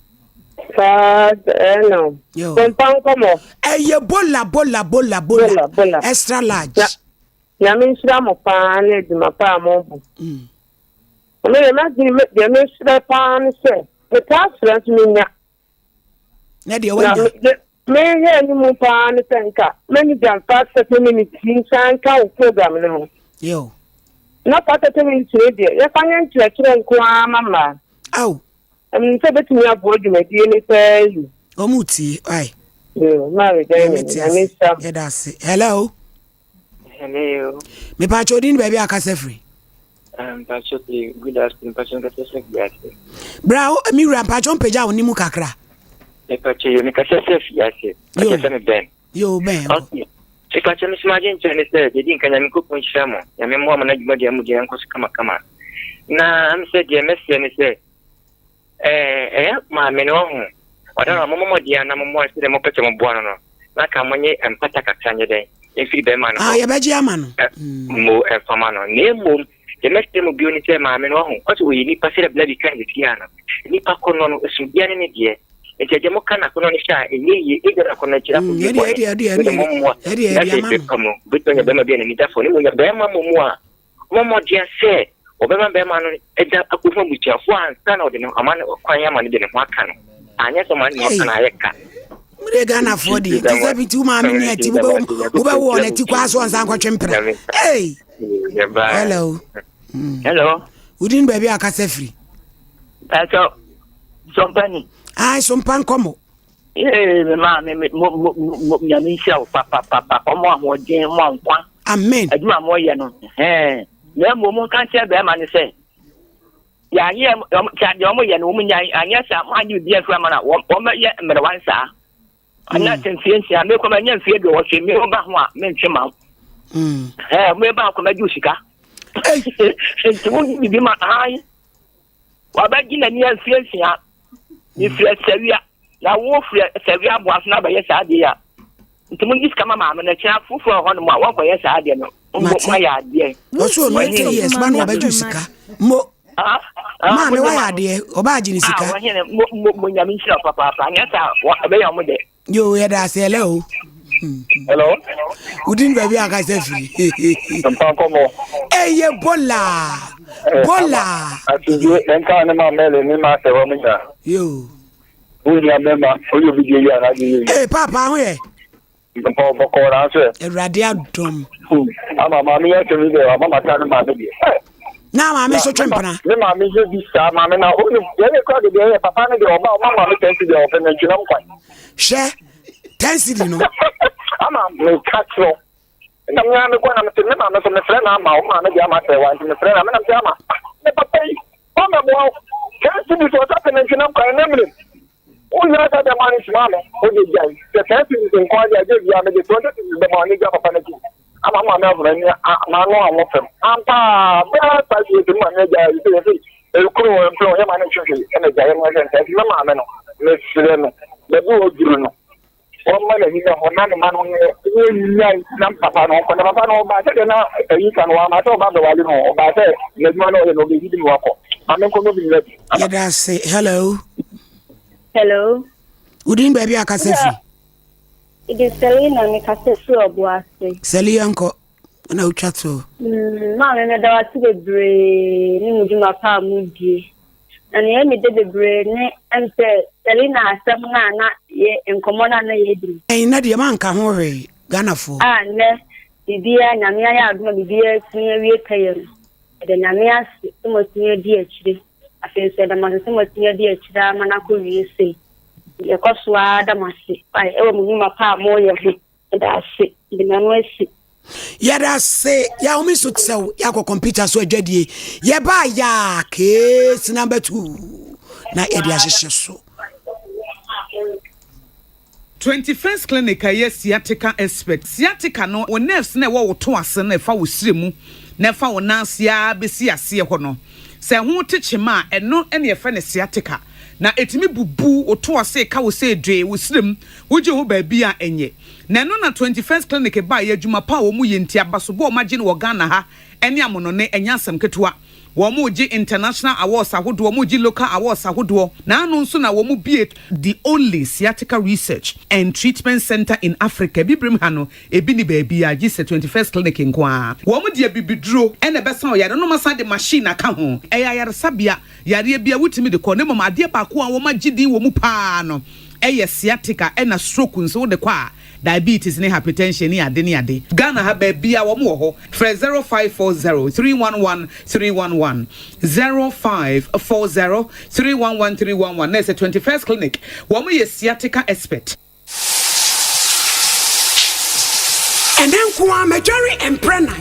no yo Sompa Nkomo eye bola extra large na me nsira mo pa na eduma pa mo bu me me nsira pa na se the task rent me nya na de wanya me he ni mu pa ni senka me ni jam fast 30 minutes sanka o program no yo na pa 30 minutes de ya fanya nkyerɛkyerɛ nko mama au se betumi abo dwumadi ni sai omuti ai yo mari dai ni sam yeah that's it hello me pa chodin baby akasa free Actually, good afternoon, person that is like that. Bro, mi rampa chon peja oni mu kakra. E pa che yo mi kasa sef yase. Kasa me ben. Yo ben. Okay. E pa che mi smajin chene se de din kanya mi ko pon shamo. Ya me mo ma na juma de amu de anko kama. Na am se de messe ne se. Ma me no ho. Wada na mo mo dia na mo se de mo pete mo boa no. Na ka monye empata kakra nye den. if you be man. Ya beji amano. Mo e famano. Nemo the next time bi oni say ma me no ho. Because we ni pass the blood can the fiana. Ni pa kono no so bia ne die. Enti je mo kana kono ni sha enye e gara kono chira ko. Edi amano. Bitonye be ma bia ni tafo ni mo ya be ma mo a. Mo mo dia say obema be ma no eja akofo buchiafo ansa na ode no amane kwan ya ma ne de ne ho aka no. Anya so man no kana yeka. Mure Ghana for the bitu ma me ni ati ube wo na ti kwa so nsan kwatwe mpra. Hey. Hello. Hello. Udin baby akase free. Tacho. Sompani. Ai Sompa Nkomo. Ma me nyame hia papa mo ahoden mo nkwa. Amen. Aduma mo ye no. Na mo kan che be ma ne se. Ya ye cha de mo ye no mo nya anya sa ma ju die fra ma na wo ma ye mere wansa. Ana tensiensia me ko ma nya fie do wo hwe me ho ba ho a me ntwe ma. Me ba ko ma ju sika. Ntumo bi ma ai. Wa ba gina ni ansiensia. Ni fie sawia. Na wo fie sawia bo aso na ba ye sa de ya. Ntumo gi sika ma ma na cha fufu ho no ma wo ko ye sa de no. Ma ya de. Oso no 3 years ba no ba ju sika. Mo ma me wa ya de oba agini sika. Mo nya mi sira papa anya sa be ya mo de. Yo ya da se hello. Hello. Udin baby akase free. Sompa Nkomo. Eye bola. Atiju enka na ma mele ni ma se wo munya. Yo. Uni amema oyo video ya na ji. Papa ho ye. Sompa boko na so. Erade adom. Ama ma mi ya se mi de ama ma ta na ma de. Na ma me so twempana. Me ma mi je bi sa ma me na oyo ye le ko de papa na de o ma me tensi de o fe na jina mkwan. She tensi no. Ama me katro. Na me ame kwa na me ma me so me frɛ na ma o ma me dia ma tɛ wa me frɛ na me na me ama. Me papa yi o me bo tensi bi so ta pe na jina mkwan na me. O ya ta de ma ni sima me o de jai. Se tensi bi nkwa ja je bia me de to de ma ni ja papa na ji. Ama ma me avra ni ma no a mo fam. Ampa ba ta ji de ma ne ja yi se e kuro o mpro ya ma ne hwehwe e na ja ye ma je tensi ma me no. Me frɛ no. Le bu o duru no. Oma na hina hona no manu nyai nam papa no ko na papa no ba se na yi kan wa ma to ba do wali no ba se na ma no no be hidi wa ko amen ko no bi ready ya da say hello Udin baby akase free. It is Selena me kase free obuase. Selena nko na uchato. Ma me da wati bebre ni mujuma pa mudi. And ye me de bebre ne emse Selena asem na ye enkomo na ye di. Na de man ka ho hwe Ghana fo. Ne bibia nyame ya aduma bibia tinye wie kayem. De nyame ase mo tinye di akire. Afense da ma se mo tinye di akire amana ko wie sei. Ye koswa da mase. Ai ewo mujuma pa mo ye he. Da ase de na no ase. Yada say ya umi so tsew ya ko computer so adwadie ye ba ya case number 2 na e dia hyehyɛ so 21st clinic aye sciatica expert sciatica no wo nerves na wo to ase na fa wo siremu na fa wo nansia besi ase ho no se ho techema eno ene ye fa ne sciatica na etimi bubu oto ase ka wo se dwe wo sirem wo je ho ba bi a enye na no na 21st clinic ba ye adwuma pa wo mu ye ntia baso bo ma gye no Ghana ha ene amono ne enya asem ketewa wo mu gye international awards ahodo wo mu gye local awards ahodo na anu nso na wo mu bie the only sciatica research and treatment center in Africa bibrim ha no ebi ni ba bi a gye 21st clinic nkoa wo mu de bibidro ene besa o yare no masa de machine aka ho eya yare sabia yare bia wutimi de ko ne mama ade ba ko a wo ma gye din wo mu pa no eye sciatica ena stroke nso de kwa diabetes ne hypertension ni ade Ghana ha ba bia wo mo ho 0540 311 311 0540 311 311 na 21st clinic wo mo ye sciatica expert. And then kwa majority emprena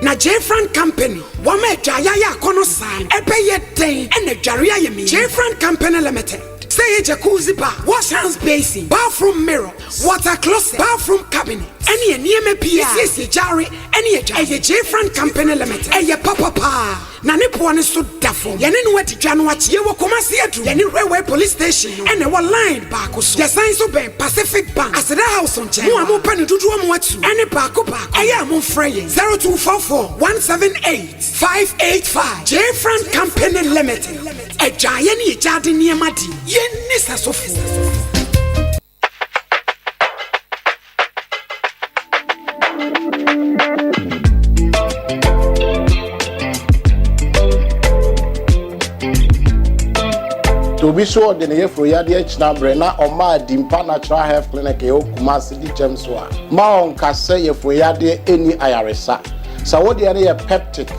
na J-Frank company wo ma jaya ya kono san ebe ye den and the jaria ye me J-Frank company limited. Say a jacuzzi bar, wash hands basin, bathroom mirror, water closet, bathroom cabinet. Any near me P.S. Yes, Jerry, any a J-Frank company limited. A papa. na ne po ne so dafo ye ne no atitwa no achi ye wo Kumasi adu ye ne railway police station and e wo line baako so ye sign so ben Pacific Bank aseda house on chen mo amu pa ne dudu amu atu ene baako eya amu frey 0244 178 585 J Frank Company Limited eja ye ne ejade ne madi ye ne sasofo. To be sure, the year for Yadia Chinabrena or my Dimpa Natural Health Clinic, Kumasi di Chemswa. Maon Kase for Yadia any IRSA. So, what the area peptic,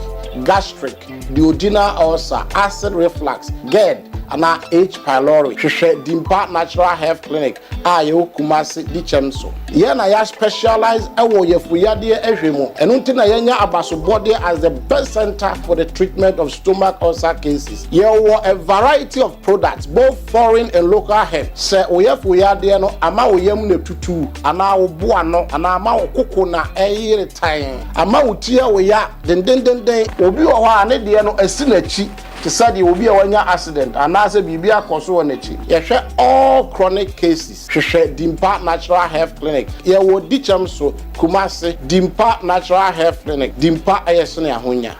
gastric, duodenal ulcer, acid reflux, GERD, and H. pylori. Dimpa Natural Health Clinic, Ayo Kumasi di Chemso. Yana ya specialized ewo ye for Yadia Ejimo, and untina yenya abaso body as the best center for the treatment of stomach ulcer cases. Ye were a variety of products, both foreign and local help. Se oye for Yadia no ama oyem ne tutu, ana obuano, ana ama okoko na eye time. Ama utia we ya den obi owa ane de no esinachi. To say the will be a one-year accident and as a baby akoso onechi. Yehwe all chronic cases. Hwehwe Dimpa Natural Health Clinic. Ye wo dicham so Kumasi Dimpa Natural Health Clinic. Dimpa ayesone ahonya.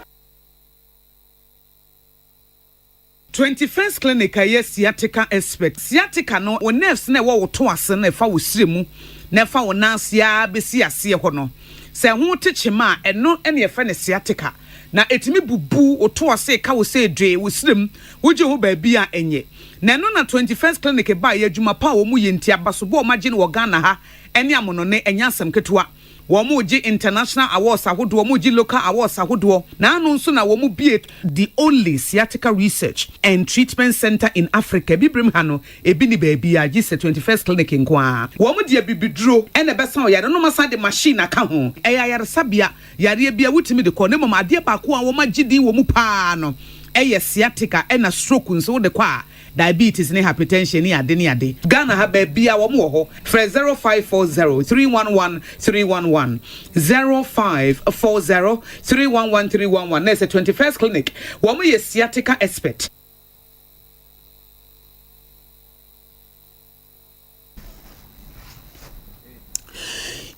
21st Clinic aye sciatica expert. Sciatica no wo nerves na wo to ase na fa wo siremu na fa wo nansia besi ase ho no. Se ho techema eno ene ye fa ne sciatica. Na etimi bubu oto ase ka wo se dwe wo sirem wo je ho ba bia enye na no na 21st Clinic ba ye adwuma pa wo mu ye ntia basobo o magye no wo Ghana ha ene amono ne enya asem ketewa wo mu ji international awards ahodo wo mu ji local awards ahodo na anu nso na wo mu bie the only sciatica research and treatment center in Africa bibrim ha no ebi ni ba bia ji se 21st Clinic nkoa wo mu de bibiduro ene besa o yare no masa de machine aka ho eya yare sabia yare bia wutimi de ko ne mama de ba ko a wo magidi wo mu pa no eye sciatica ena stroke nso de kwa diabetes ne hypertension ni ade Ghana ha ba bia wo mo ho fre 0540 311 311 0540 311 311 na se 21st Clinic wo mo ye sciatica expert.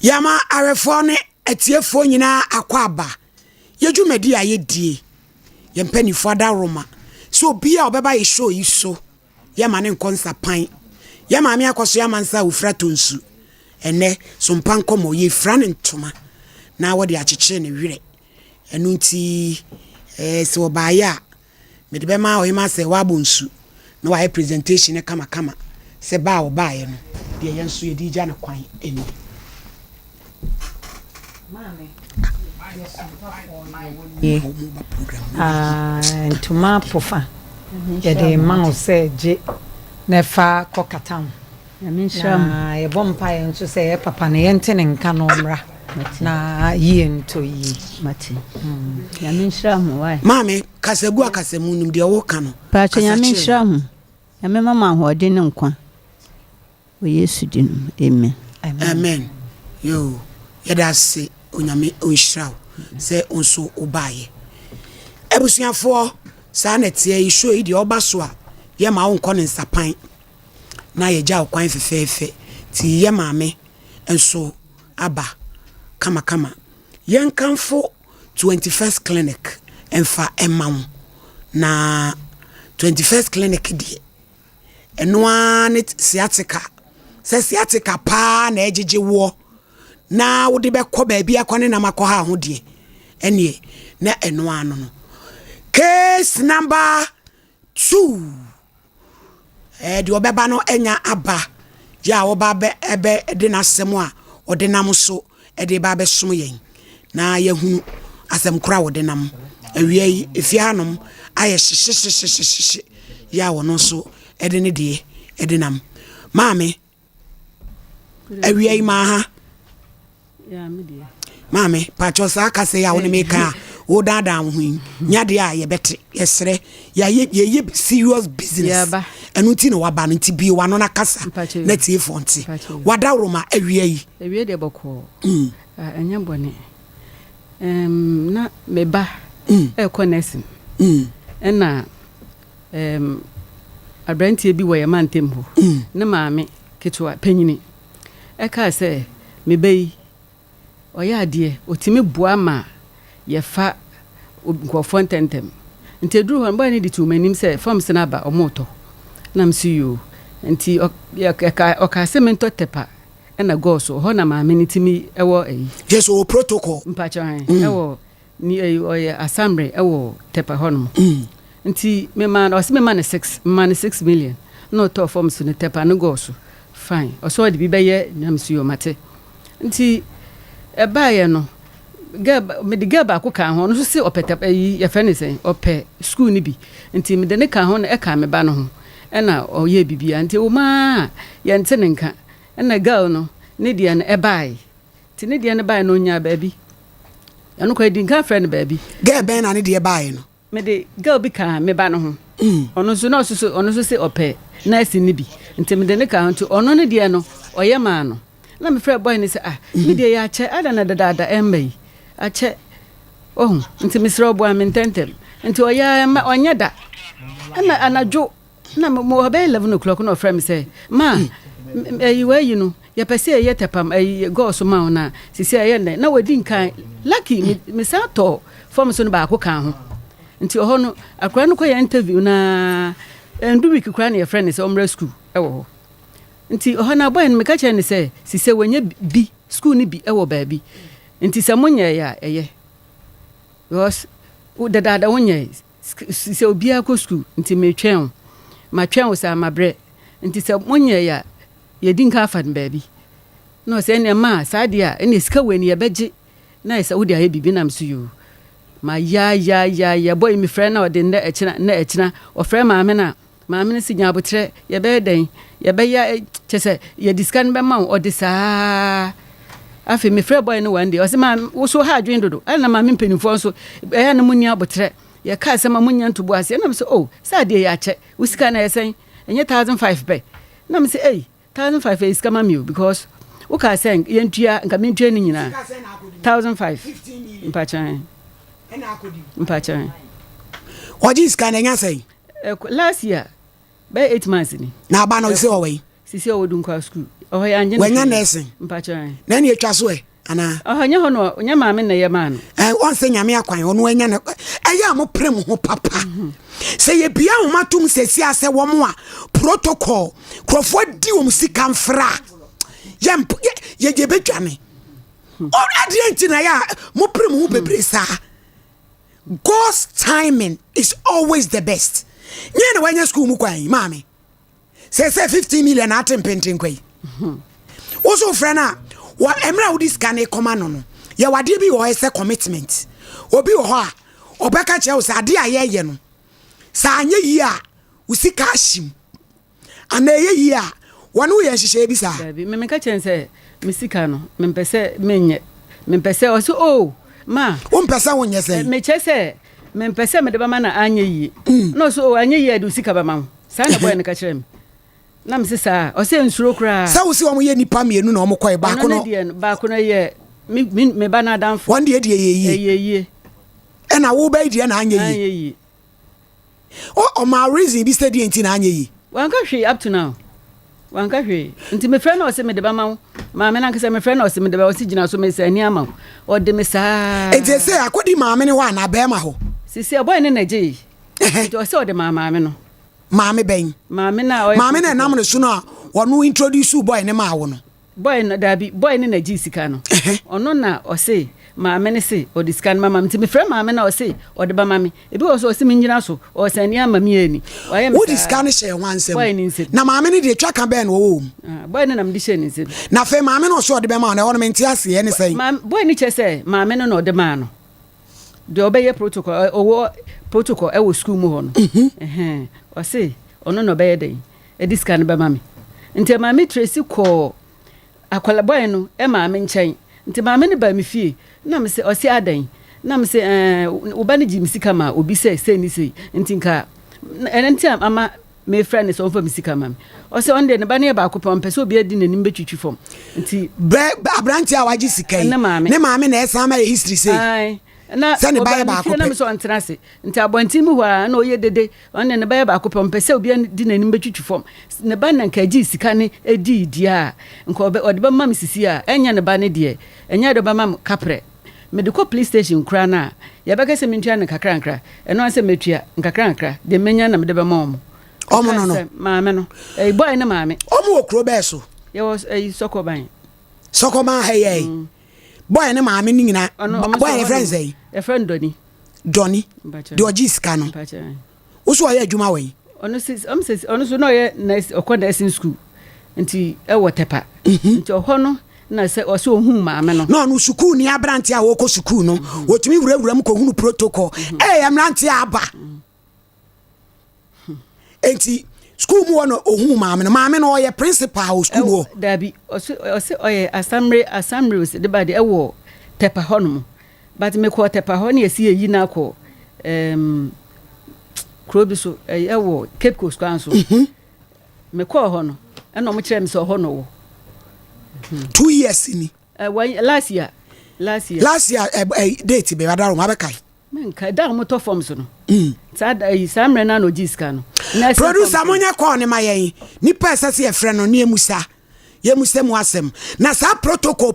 Yama arefo ne etiefo nyina akwaba yedwumadi ayedie yempanifo da Roma so bia obeba ye show yi so yama ne nkonsa pan yama me akoso yama nsa ofra tonsu ene Sompa Nkomo ye fra ne ntoma na wode akyekyere ne wire enu nti se obaya me de be ma ohima se wa bonsu na wa presentation ne kama se ba obaye no de yenso ye di gya ne kwan eni mame ntuma pofa yede ma o se je nefa kokatam na ye bompa ye nso se ye papa ne yente ne nka no mra na yi ento yi mate ya minshra mu wai mame kasegu akasemu nim de wo ka no pa cha ya minshra mu ya me mama hode ne nkwa o Yesu din amen amen yo yeda se onyame onhiraw se onso obaye ebusuafo sa na tie yi show yi de oba so a ye ma won kono nsapan na ye ja okwan fefefe ti ye maame enso aba kama yen kanfo 21st Clinic enfa emawo na 21st Clinic die enoa ne sciatica se sciatica pa na ejeje wo na wode be ko ba bia kwane na makoha ho de ene na enoa no case number 2 di obeba no enya aba ya oba be ebe de na asem a ode nam so de ba be som yen na yahunu asem kura wode nam awie efianom aye hye ya wono so de ne de nam maame awie ma ha ya me de maame pacho sa aka se ya woni meka wo dada ho nya de a ye bete yesre ya ye serious business enu ti no waba no ti bi wa no na kasa na ti fonti wada roma awie de boko enya bone na meba e konesim ɛna abrantie bi wɔ yɛ mantem ho ne maame ketewa panyini ɛka sɛ mebɛyi ɔyɛ adeɛ otimi boa ma yɛfa nkɔfɔ ntɛntɛm nti eduru hɔ mbɔ ne de tumanim sɛ fam sena ba ɔmotɔ nam si yo nti ɔka sɛ mentɔ tepa ɛna goso hɔ na maame ne timi ɛwɔ ayi jesu protocol mpatwan ɛwɔ ni ɔyɛ assembly ɛwɔ tepa hɔ no nti mema ne 6 million no ɔtɔ fam so ne tepa no goso fine ɔsɔ de bi bɛyɛ nam si yo mate nti ɛbaayɛ no mede girl baako ka ho no so se ɔpɛ yi yɛfɛ ne sɛn ɔpɛ school ni bi nti mede ne ka ho no ɛka me ba no ho ɛna ɔyɛ bibia nti wo maa yɛnte ne nka ɛna girl no ne deɛ no ɛbae nti ne deɛ no bae no nya baabi ɛno kɔ di nka frɛ no baabi girl bɛn na ne deɛ bae no mede girl bi ka me ba no ho ɔno nso na ɔno so se ɔpɛ nurse ni bi nti mede ne ka ho nti ɔno ne deɛ no ɔyɛ maa no na me frɛ boy ne sɛ me deɛ yɛ akyɛ ada na dadaada ɛmba yi akyɛ nti mesrɛ ɔboa me ntɛntɛm nti ɔnyɛ da ɛna anadwo na mo ɔbɛyɛ 11 o'clock na ɔfrɛ me sɛ ma wayi no yɛpɛ sɛ ɛyɛ tɛpam gɔɔso ma wo na sisi ɛyɛ nnɛ na wadi nkan lucky mesa tɔ fɔm so no baako ka ho nti ɔhɔ no akora no kɔyɛ interview na ndu week kora ne yɛfrɛ ne sɛ ɔmmra school ɛwɔ hɔ nti ɔhɔ na boy no meka kyerɛ ne sɛ sisi wɔnyɛ bi school ni bi ɛwɔ baabi nti sɛ monyɛ ya ɛyɛ because dadaada wonyɛ sɛ obiara kɔ school nti metwɛn matwɛn wo sɛ amabrɛ nti sɛ monyɛ ya yɛdi nka afa no baabi na ɔsɛ ɛnɛ ma saa deɛ a ɛnɛ sika wɔ ni yɛbɛgye na ɛsɛ wode ayɛ bibi nam so yo ma ya boy me frɛ na ɔde nnɛ ɛkyina ɔfrɛ maame no si nya abotrɛ yɛbɛyɛ dɛn yɛbɛyɛ kyɛ sɛ yɛdi sika no bɛma wo ɔde saa afi me frɛ boy no one day ɔsɛ ma wo so ha adwen dodo ɛna ma me mpanimfoɔ nso ɛyɛ no munni abotrɛ yɛka sɛ ma munya ntobo ase ɛna me sɛ sɛ adeɛ yɛ akyɛ wo sika na ɛsɛn ɛnyɛ 1,500 pɛ na me sɛ 1,500 ɛyɛ sika ma me o because wo ka sɛ yɛntua nka mentua no nyinaa 1,500 mpakyan ɔgye sika na ɛnya sɛn last year bɛyɛ 8 months ni na aba no sɛ ɔwɔ yi sisi ɔwɔ dunkwa school ɔhɔ yɛ angyɛ wanya nursing mpakyan na ne atwa so ana ɔhɔ nyɛ hɔ no nyɛ maame na yɛ maa no ɔnsɛ nyame akwan ɔno wanya ne ɛyɛ a mopere mo ho papa sɛ yɛbia homa tom sɛsi asɛ wɔ mo a protocol kurɔfoɔ di wɔm sika mfra yɛbɛdwane ɔradeɛ nti na yɛ a mopere mo ho bebree saa God's timing is always the best nyɛ na wanya school mu kwan maame sɛ 15 million ate mpenten kwa yi wo so frɛ no a emra wodi sika ne kɔma no yɛ wadeɛ bi wɔ sɛ commitment obi wɔ hɔ a ɔbɛka kyerɛ wo sɛ adeɛ a yɛyɛ no sɛ anyɛ yi a wo sika ahyim ana ɛyɛ yi a wɔne wo yɛ nhyehyɛ bi saa memeka kyerɛ sɛ me sika no mempɛ sɛ menyɛ mempɛ sɛ ɔsɛ ma wompɛ sɛ wonyɛ sɛ mekyɛ sɛ mempɛ sɛ mede bɛma na anyɛ yie na ɔsɛ anyɛ yie a de wo sika bɛma wo saa na bɔɛ no ka kyerɛ me na mese saa ɔsɛ nsuro koraa sɛ wo sɛ ɔmo yɛ nipa mmienu na ɔmo kɔe baako no yɛ me ba no adamfo wɔn deɛ yɛ yie ɛna wo bɛyi deɛ na anyɛ yie ɔma reason bi sɛ deɛ nti na anyɛ yie wanka hwee up to now wanka hwee nti mefrɛ na ɔsɛ mede bɛma wo maame no ankasɛ mefrɛ na ɔsɛ mede bɛma wo si gyina so mesa ani ama wo ɔde me saa ɛnti sɛ akɔdi maame ne hɔ ana bɛɛma hɔ sisi ɔbɔɛ ne nagye yi nti ɔsɛ ɔde maame no maame bɛn maame na ɛnam no so no a wɔno introduce boy ne maa wo no boy no dabi boy ne nagye sika no ɔno na ɔse maame ne se ɔde sika no mama nti mefrɛ maame na ɔse ɔde ba mame ebi wɔ so ɔse me nyina so ɔsɛ ani ama me ani wode sika no hyɛ ho ansɛm na maame ne deɛ twa ka bɛn no wɔwɔ mu boy ne nam de hyɛ ne nsɛm na afei maame no ɔso ɔde bɛma wo na ɛwɔ no mente aseɛ ne sɛn boy ne kyɛ sɛ maame no na ɔde maa no deɛ ɔbɛyɛ protocol ɔwɔ protocol ɛwɔ school mu hɔ no ɔse ɔno na ɔbɛyɛ dɛn ɛde sika no bɛma me nti maame Tracy kɔɔ akwala boy no maame nkyɛn nti maame ne ba me fie na me sɛ ɔse adan na me sɛ woba no gye me sika ma obi sɛ ni sei nti nka ɛno nti ama me frɛ ne sɛ ɔmfa me sika ma me ɔsɛ ɔno deɛ ne ba no yɛ baako pɛ ɔmpɛ sɛ obi adi n'anim bɛtwitwi fam nti aberante a wagye sika yi ne maame na ɛsan ma yɛ history sei na sani baye ba ko na me so antrase nti abonti mu hwa na oye dede on ne baye ba ko pe mpese obi di nanim betwitwi fom ne ba na nka gi sika ne edi dia nka ode ba mam sisi a enya ne ba ne de enya de ba mam kapre me de ko police station kra na ya ba kase me ntua ne kakra eno ase metua nkakra de menya na me de ba mom omo no maame no boy na maame omo okro be so ye was sokoban hey boy ne maame ni nyina boy friends eh a friend Donny de ojiska no wo so ya adwuma we ono says ono so no ye nice okwenda sin school nti e wotepa nti oho no na se o so hu maame no no school ni abrante a wo ko school no wotumi wurawura mu ko hunu protocol amrante aba enti school mu no ohun maame no oye principal school wo dabi o oye assembly was the body e wo tepa hono but me ko tepa ho na esi yi na ko krobi so e wo Cape Coast Council me ko ho no e no mo kire me so ho no wo 2 years ni last year date be wadaro ma be kai men ka da mo to form so no samre na no jiska no producer monya ko ne mayen ni pesa se e frɛ no ne emusa yemusa mu asem na sa protocol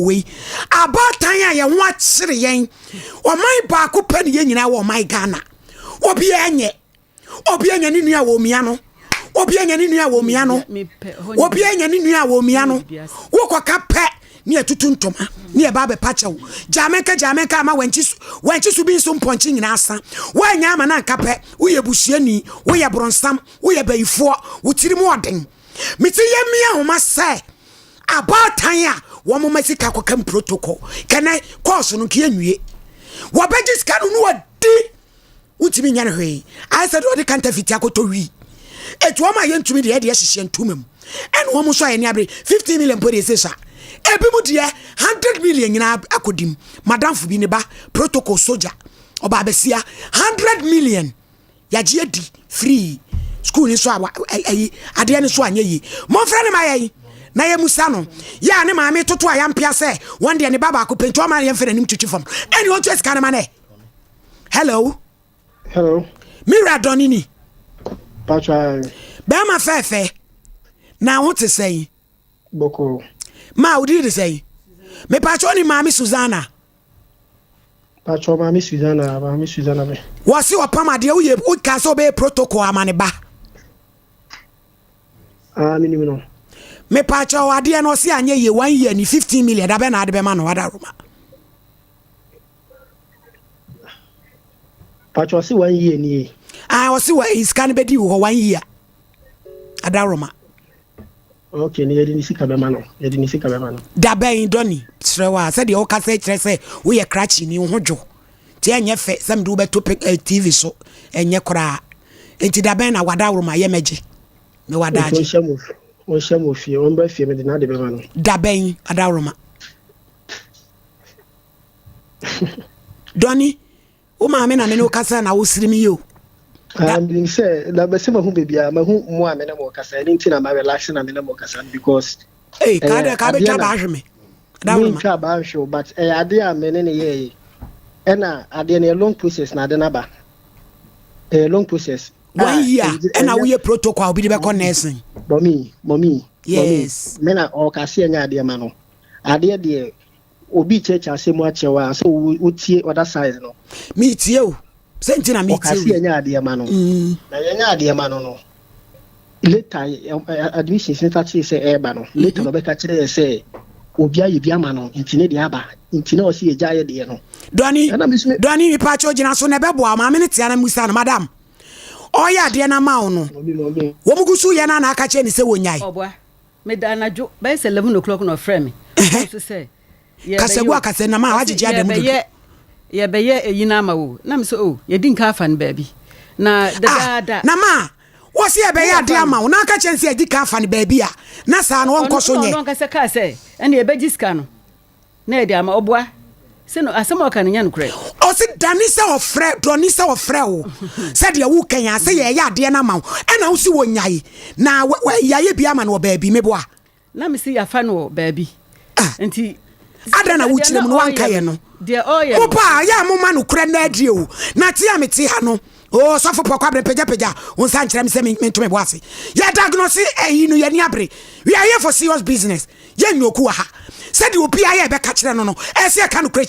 we abatan a ye ho akire yen o man ba ko pa ne nyina wo man Ghana obi enye ni nua wo mia no obi enye ni nua wo mia no obi enye ni nua wo mia no wo ko ka pe ni etutu ntoma ni e ba be pachew jamaica ma wanchi su bi so mponchi nyina asa wanya ama na nkape wo ye busuani wo ye bronsam wo ye bayifo wo tiri mu oden meti ye mia homa se abatan a wo mo masika kokam protocol kana course no ke anwie wo beji ska no wadi utimi nya ne hwe I said what can tafiti akoto wi etu o ma ye ntumi de ye de hihye ntumem en wo mo so ye ni abre 50 million po de sesa ebi mu de 100 million nyina akodim madam fu bi ne ba protocol soldier oba besia 100 million ya je di free school ni so ade ni so anya yi mo fra ne ma yi na ye musa no ya ne maame toto aya mpia se one day ne baba ko penti o ma ye mfere nim twitwi fam eni o twes kana ma ne hello mira donini pacha ba ma fefe na wo te sei boko ma udi de sei me pacho ni maami Susanna pacho maami Susanna be wasi opama de wo ka so be protocol amane ba minimum no me pacho ade no si anye ye 1 year ni 15 million da be na ade be ma no wada roma pacho si 1 year ni wasi wa iskan be di wo 1 year ada roma okay ni yedi ni sika be ma no da ben doni srewa se de o ka se kire se wo ye crachi ni ho dwo ti enye fe se mdu be to TV so enye kora enti da ben na wada roma ye meje me wada aje o shamo fie on ba fie me de na de be ma no da ben ada roma doni o ma me na me no kasa na wo siri mi yo and say la be se ma hu bebia ma hu mo amena mo kasa ni ntina ma relax na me na mo kasa because ka be taba ahweme da wo twa ba show but ade a me ne ye na ade na long process na ade na ba long process 1 year na wo ye protocol bi de be connection mommy yes me na o kasa nya ade ma no ade de obi checha asemu achewa so wo tie other side no me tie o sentina me tie kasi enya ade ma no na enya ade ma no later admission center che say eba no later no be ka kire say obi aye bi ama no intine de aba intine o si eja ye de no doni mi pa cho gina so na be bo ama me ne tia na musa no madam oya de na ma no wo mugusu ye na aka che ni se wonyai obwa me da na jo by 11 o'clock no frame me so say kasegu akase na ma wagije adamu ye be ye eyina ma wo na me so ye din ka fa no baabi na da na ma wo se ye be ye ade ama wo na aka chense ye di ka fa no baabi a na sa no won koso nye no kase ka se ene ye be jiska no na ye di ama obwa se no asem o kan nya no kure o se danisa ofre wo se de wo kan ya se ye ye ade na ma wo ena wo si wo nyai na ya ye bi ama no baabi meboa na me si ya fa no baabi nti adana wuchire mu wanka ye no opa ya moma no kura na adie o na tia meti ha no o sofo pokwa bre peja unsa nkyerem se mentome boase ya diagnose eyi no ye ni abre we are here for serious business ye nyoku wa ha said you obi aye be ka kire no ese ka no kra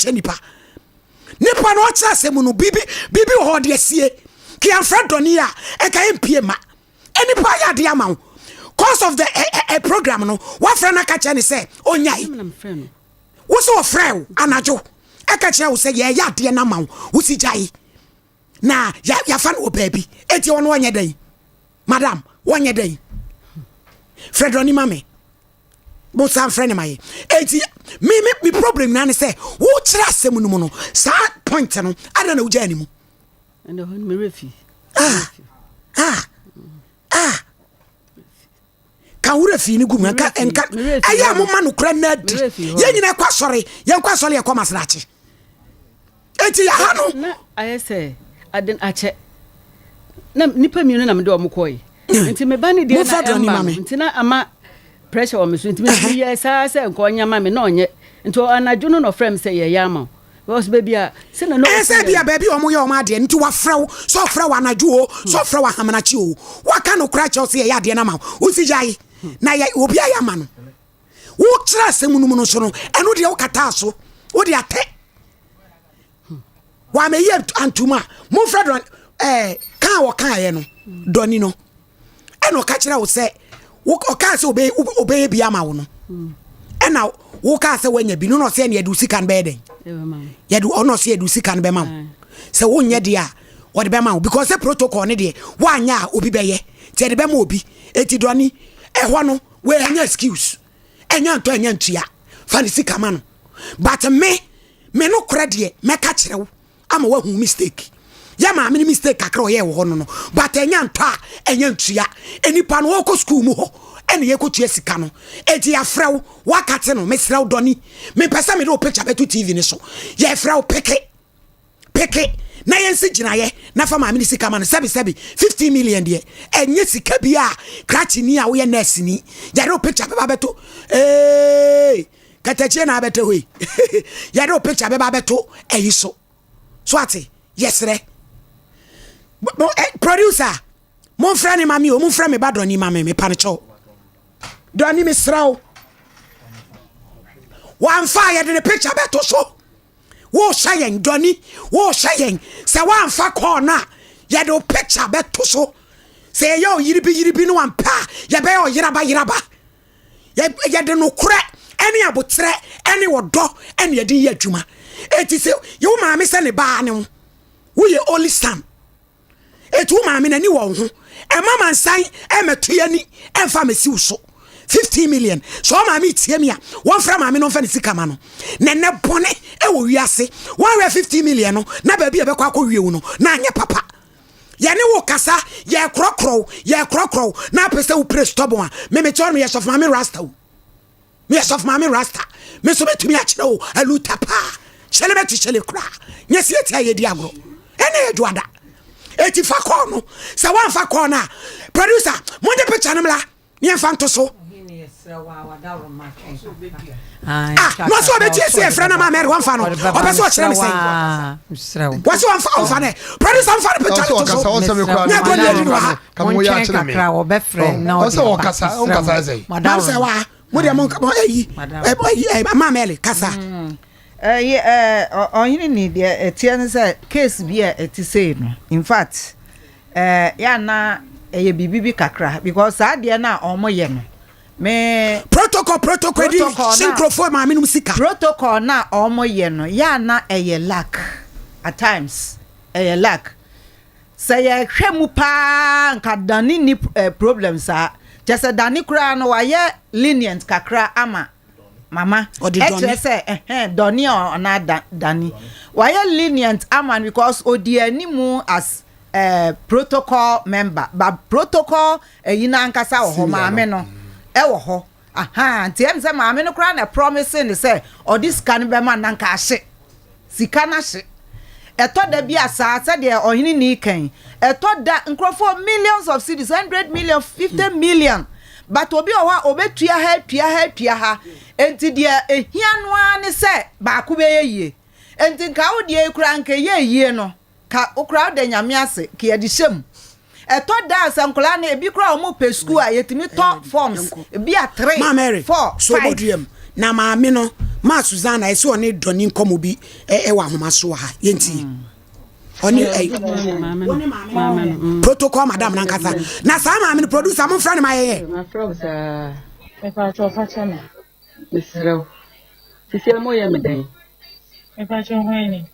nipa no cha asemu no bibi ho de asie ki amfra doni a e ka empie ma enipa ya de ama cause of the program no wa fra na ka kire ni say onyai wo so frɛ anajo e ka kire wo say ye ya de na ma wo si jai na ya fa no baby eti wono onye dan madam wonye dan Fredroni mame bo san friend my eti me problem na ne say wo kira asem no mu no sa point no ada na uja animu and on me refi ka wo refi ni gum ka enka aya mo ma no kra na di ye nyina kwa sori ye kwa masrachi eti ya ha no na aye say aden ache na nipa mi no na me de omkoi nti me ba ne de na nti na ama pressure on me so nti me yes say nko nyama me na onye nti anajo no frame say ye yama because baby a say na no say bia baby omo ye omo ade nti wa frew so frew anajo o so frew ahamanachi o wa ka no kra che say ye ade na ma o si jai na ye obi ayama no wo kira asemu no so no eno de wo kata so wo de ate wa me ye antuma mo fredon kan wo kan ye no doni no eno ka kira wo say wo ka say obey bia ma wo no ena wo ka say wanya bi no say na yadu sika be den yadu ono say yadu sika be ma say wo nye de a wo de be ma because the protocol ne de wanya obi be ye ti de be ma obi eti doni ho no we anya excuse enya nto enya ntua fa ni sika ma no but me no credit me ka kire wo ama wa hu mistake ya ma me mistake kakra o ye wo no but enya nto a enya ntua enipa no wo ko school mu ho ene ye ko tua sika no eti ya frew wakate no me frew doni me pesa me do picture beto TV ni so ye frew peke na yensi gina ye na fa ma me sika ma no sebi 50 million de enye sika bia krachi ni a wo ye nurse ni ya do picture beba beto katache na beto hoi ya do picture beba beto eyi so ati yes re producer mon frère ni mami o mon frère me ba doni mami me panicho doni me sraw wan fa ye de picture beto so wo shayen doni wo shayen se wan fa corner ye de picture beto so se yo yiribi no wan pa ye be yo yiraba ye de no kure eni abotre eni wodo eni ye di ye adwuma eti se yo ma me se ne ba ne wo ye only son eti wo ma me na ni wo ho e mama nsan e metua ni e fa mesi uso 50 million so ma me tie me a won fra ma me no fa ne sika ma no ne bone e wo wiase 150 million no na ba bi e be kwa wie wo no na anye papa ye ne wo kasa ye krokro na pese wo pre stubborn a me chon me yesof ma me rasta wo me yesof ma me rasta me so betumi a kire wo aluta pa chele beti chele kra nyesi etia ye di agro ene eduada eti fa call no se wan fa call na producer mo de picture no mla ni en fa nto so no so be tie se frana ma mere wan fa no obe so kire me say what's wan fa ne producer wan fa the picture to so na go le di wa kam mo ya kire me kakra wo be frɛ na o se o kasa say madam se wa mo de mo eyi ma mele kasa ɔhene ni deɛ ɛteɛ ne sɛ case bi a ɛte sei no in fact ya na ɛyɛ bibi kakra because saa deɛ na ɔmo yɛ no me protocol di syncrophone ma minum sika protocol na ɔmo yɛ no ya na ɛyɛ lack at times ɛyɛ lack sɛ yɛ hwɛ mu pa nka dani ni problems a kyɛ sɛ dani kura no wayɛ lenient kakra ama mama say doni na dani why lenient aman because odianimu as protocol member but protocol yina nkasa wo maame no e wo ho ntiem say maame no kra na promising say odi scan be man nanka ahye sika na hye eto da bi asa de ohini ni kan eto da nkrofo millions of cedis 100 million 50 million but obi owa obetua ha enti de ehia no ane se ba ko be yeye enti ka wo de ekura nka yeye no ka okura de nyame ase ka ye de hyem eto da sankola na ebi kura o mo pe school a yetimi to forms ebi a 3 4 so boduam na maame no ma Susanna ese oni Doni Nkomo bi wa homa so ha yenti oni protocol madam nankasa na sa maame no producer mo friend ma ye my friends me fa cho fa chana misro sisi mo ye me den me fa cho hoini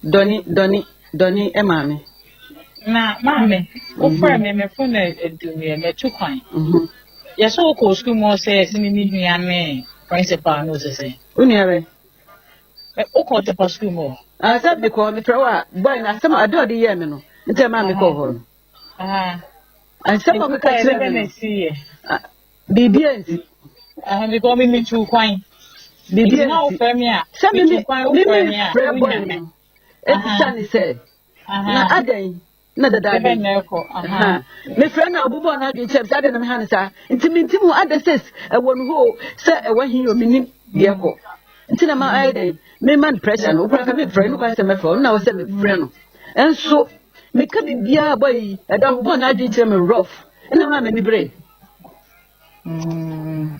Doni e maame na maame o friend me phone edumi me tukwan yeso ko school mo say sini ni hia me principal no say uniare o ko te school mo asa be ko me trawa boy na sama ado de ye me no nte maame ko ho asa mo ka tire me see bibiensi me ko me tukwan bibiensi na o fami a me tukwan o fami a e say na adan na dada be me friend na obubo na de chef sade na me hanisa intimintimu adases e wonu ho se e wa hin ominim de ko ntina ma aide me man pressure no kwa me friend kwa se me phone na o se me friend no enso me ka bibia boy e da obubo na de chef me rough ina ma me ni bre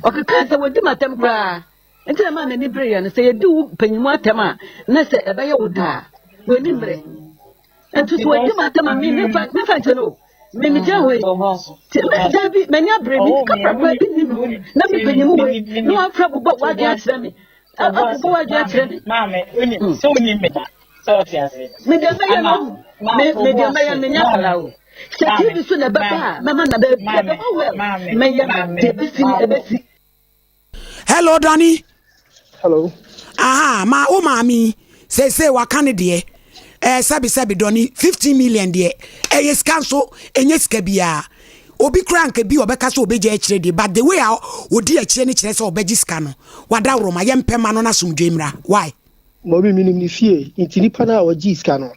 o ka se wodi matem kwa ntina ma me ni bre ya no se ye du panyimu atem a na se e ba ye woda we ni bre entu so wodi matem me fa chelo me jawe dabi menya brebi ka pa bi ni na me panyimu we no afra bo wa de asra me bo wa de asra me mama oni so ni me so ti ase me de me no me de me me nya kala o se ti bi so na baba mama na be me ya de bi si hello Danny. Hello. Aha ma o mami say wakane de sabi Doni 15 million de yes cancel enye sika bia obi krank bi obeka so obeje akire de but the way a odi akire ni kire se obeji sika no wada roma ye mpema no na somdwemra why mo bi minim ni fie intini pa na oji sika no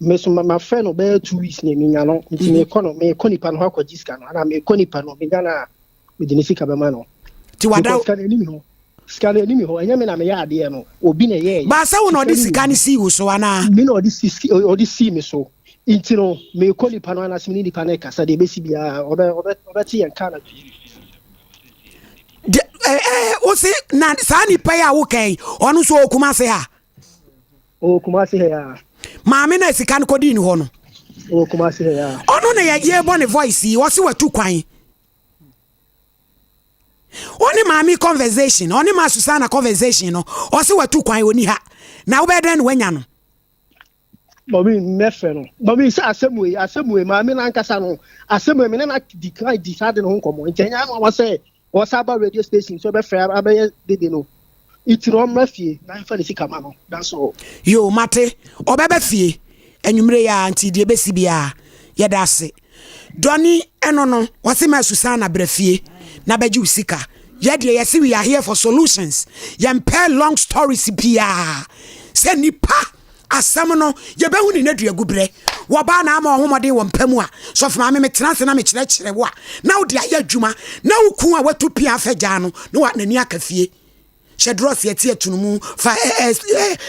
me so my friend obe 2 weeks na mi nya no intini me koni pa no akwaji sika no ana me koni pa no me gana me dini sika be ma no ti wada skale ni mi ho enya me na me ya ade no obi na ye ba sa wo no di sika ni si wo so ana mi no di si me so intino me koli pano ana simini di pana kasa de besi bia obe ti yan kana de o se na sa ni pa ya wo kan onu so okuma se ha maame na sika no kodi ni ho no okuma se ha onu na ye bo ne voice wo se watu kwan oni mami conversation oni ma Susanna conversation no o se watu kwan oni ha na wo be den wanya no Bobby mefe no Bobby say asemwe mami na nkasa no asemwe me na decide no Nkomo ntenya no wa say o saba radio station so be frɛ abeye dede no itiro mrafie na fa ni sika ma no that's all yo mate obebe fie enwumre ya anti de besi bia ye da se Doni eno no wase ma Susanna brafie na beji usika ye de yesi we are here for solutions yam pair long stories bia se nipa asam no ye behu ni nadua gubre wo ba na ama ohomode wo mpamu a so fa me metenase na me kyerɛ wo a na wo de aye adwuma na wo ku a watu pia afagya no na wa nani akafie shedros yeti etunumu fa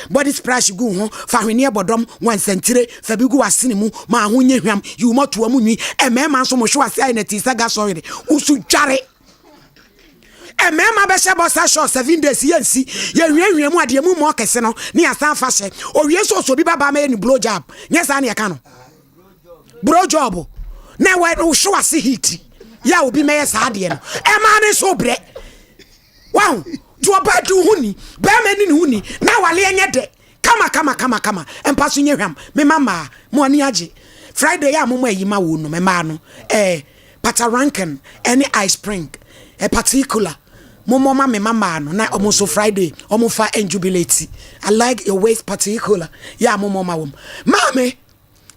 body splash gu ho fa hwene bodom wansantire fa bi gu asene mu ma ho nyehwam yu moto amu nwi emema so mo hwe ase ai na ti saga sorry usu dware emema be she bossa show 7 days yansi ye hwehwe mu ade mu mo kese no ne asan fa hye owie so bi baba ma ni blow job nyesa na ye ka no blow job na we no hwe ase hiti ya obi me yesa ade no ema ne so bre wow to abadu huni be mani ni huni na wale enye de kama empaso nye hwam me mama mo ani age Friday ya mo ayima wo no me ma no pataranken any ice spring particular mo mama me mama no na omo so Friday omo fa enjubilate I like your waist particular ya mo mama wo mame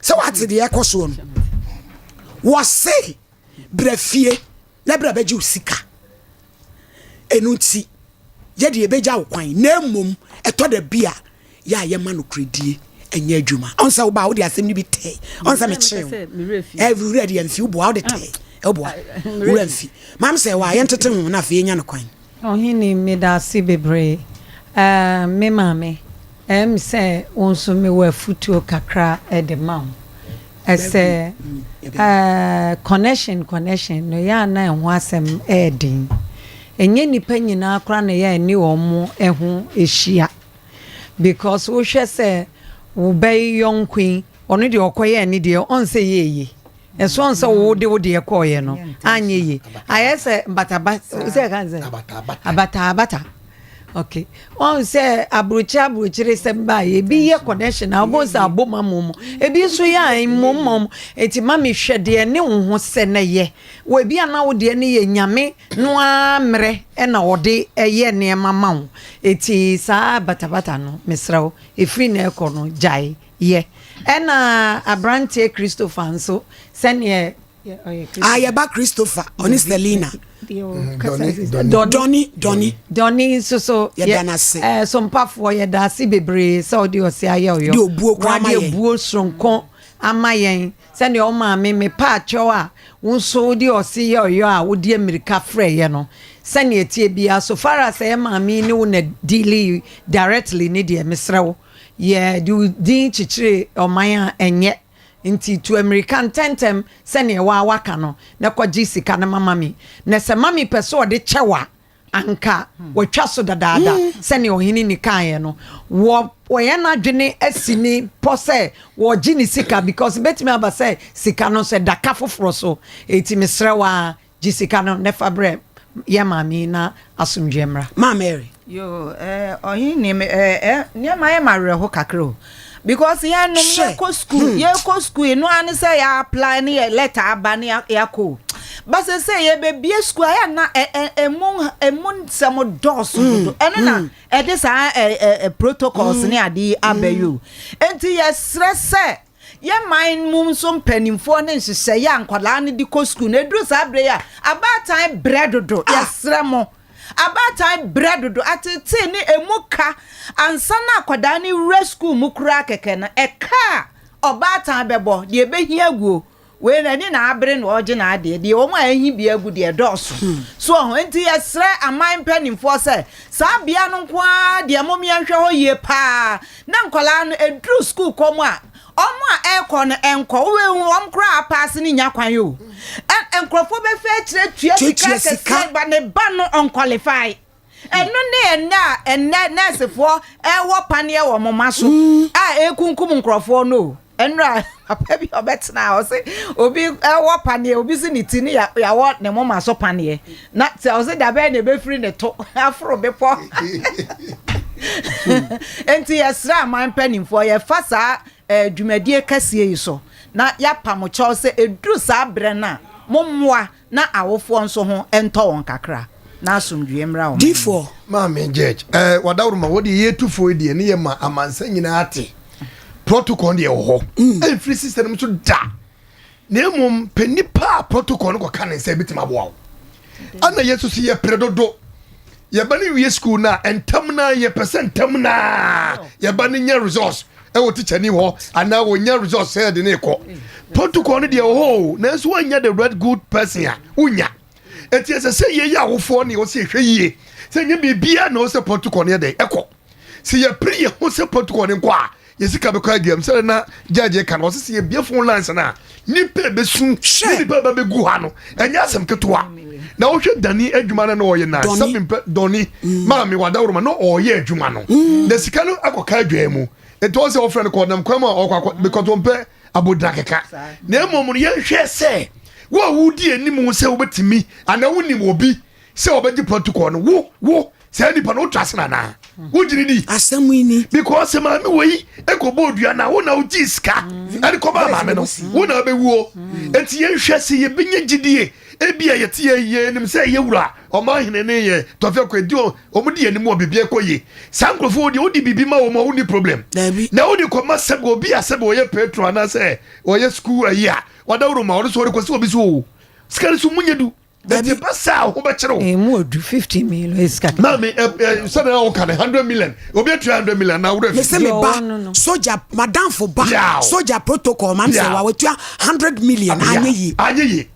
so what the ekoso no wo say brafie na brabaji usika enuti ye de ebeja wokwan na mum eto da bia ya ye ma no kredie enya adwuma onsa wo ba wo de asem ni bi te onsa me che every ready and few bo wo de te eboa wura mfi mam say wa yentete ho na fa yenya no kwan ohini me da si bebre me mame say onso me wa futuo kakra e de mam ese connection no ya na ho asem e din enye nipa nyina akra na ya ni omo eho ehia because wo hwe say wo bay young queen ono de okoye ni de on say yeye eso on say wo de ekoye no anye ye ayese bataba say kan say abata okay on say abrochire semba ye bi ye connection abo say aboma mom e bi so ya mom eti mami hwede ne ho se na ye we bi ana wo de ne ye nyame no amre e na wo de eye ne mama wo eti sa batabata no mesrawo e free na ekọ no jai ye ena abrante Christopher nso sene ayaba Christopher oni Stelina Donny so Sompa for ye da si bebre so di o si aye oyo di obuo kwa ma ye obuo sonko amayen sene o ma me pa acho a wonso di o si ye oyo a wo di America frɛ ye no sene etie bia so far as e ma me ni wo na deal directly ni de mesrewo ye di chichire oman enye nti to American tentem sene wa waka no na kwaji sika na mama mi na se mami peso de chewa anka watwa so dadaada sene ohini ni kan no wo ye na dwene asini pose wo gini sika because betimi aba say sika no se daka foforo so eti mesrewa gi sika no ne fabre ye mami na asumdwemra ma Mary yo ohini ne ma ye marre ho kakro because ya no me ko school no an say ya apply ni letter abani ya ko but say ye be be school ya na emun samo dos do ena e dey sa protocols ni ade abayu enti ye stress ye mind mum so mpanimfo ne nhye ya nkwala ne di ko school na dru sa bre ya abatan bread do ya sremo abata bread do atete ni emuka ansa na akwada ni rescue mukura keke na eka obata bebo de ebehia aguo we na ni na abre na oje na ade de o ma ahi bia agu de doso so ho enti yesre aman panimfo se sa bia no kwa de momi anhwe ho ye pa na nkola no edru school komo a omo a ekọ no enko we won kra pass ni nya kwan yo enkrofo be fe kire tua sika ba ne ba no unqualify eno ne na nursefo wo pane wo moma so a ekunkum nkrofo no enra papa bi obetna o se obi wo pane obi si ni tini ya wo ne moma so pane na se o se da be ne be free ne to afro be po enti yesra man panimfo ye fasa dwumadie kasie yi so na ya pamocho se edru sa bre na mommoa na awofo nso ho ento won kakra na asomdwe mra wo d4 mama George wadawruma wodi yetufo die ne yema amansa nyina ate protocol de ho free system so da na emom penipa protocol ko kan se bitima boa ana yesu si ye predodo ye bani wie school na entam na ye percentam na ye bani nya resource e wo teacher ni ho ana wo nya resource said ne ko protocol de ho na so anya the red good person ya unya eti se ye ya wofo ne wo se hweye se nya bibia na wo se protocol ne de eko se ye pri ye wo se protocol ne kwa yesika be kwa diam se na judge kan wo se ye bia phone lines na ni pe be sun ni pe ba be gu ha no enya asem ketwa na wo hwe dani adwuma na wo ye na sabim doni ma me wadawruma no o ye adwuma no de sika no akoka adwa mu eto se wo friend ko nam kwama o because wo mpe abodrakeka na emom ye hwe se wo wudi anim se wo betimi ana wonim obi se obedi protocol no wo se ni pa no trasna na wo jiri di asemu ini because ma me wei ekobodua na wo na wo jiska ani ko ba ma me no wo na be wuo enti ye hwe se ye benye gidie ebia yete ye nim se ye wura o ma hene ne ye to fe ko di o mu di anim obi bia ko ye sankrofo di odi bibi ma wo ma wo ni problem na wo di ko ma se go bia se bo ye petro na se o ye school ayi a wadawru ma wo so re ko se obi so skari so munyedu Dati pasa ho be kire o mu odu 50 million iska na me so na o kan 100 million obi 300 million na wo re me se me ba soldier madam for ba soldier protocol man se wa wetua 100 million anyeyi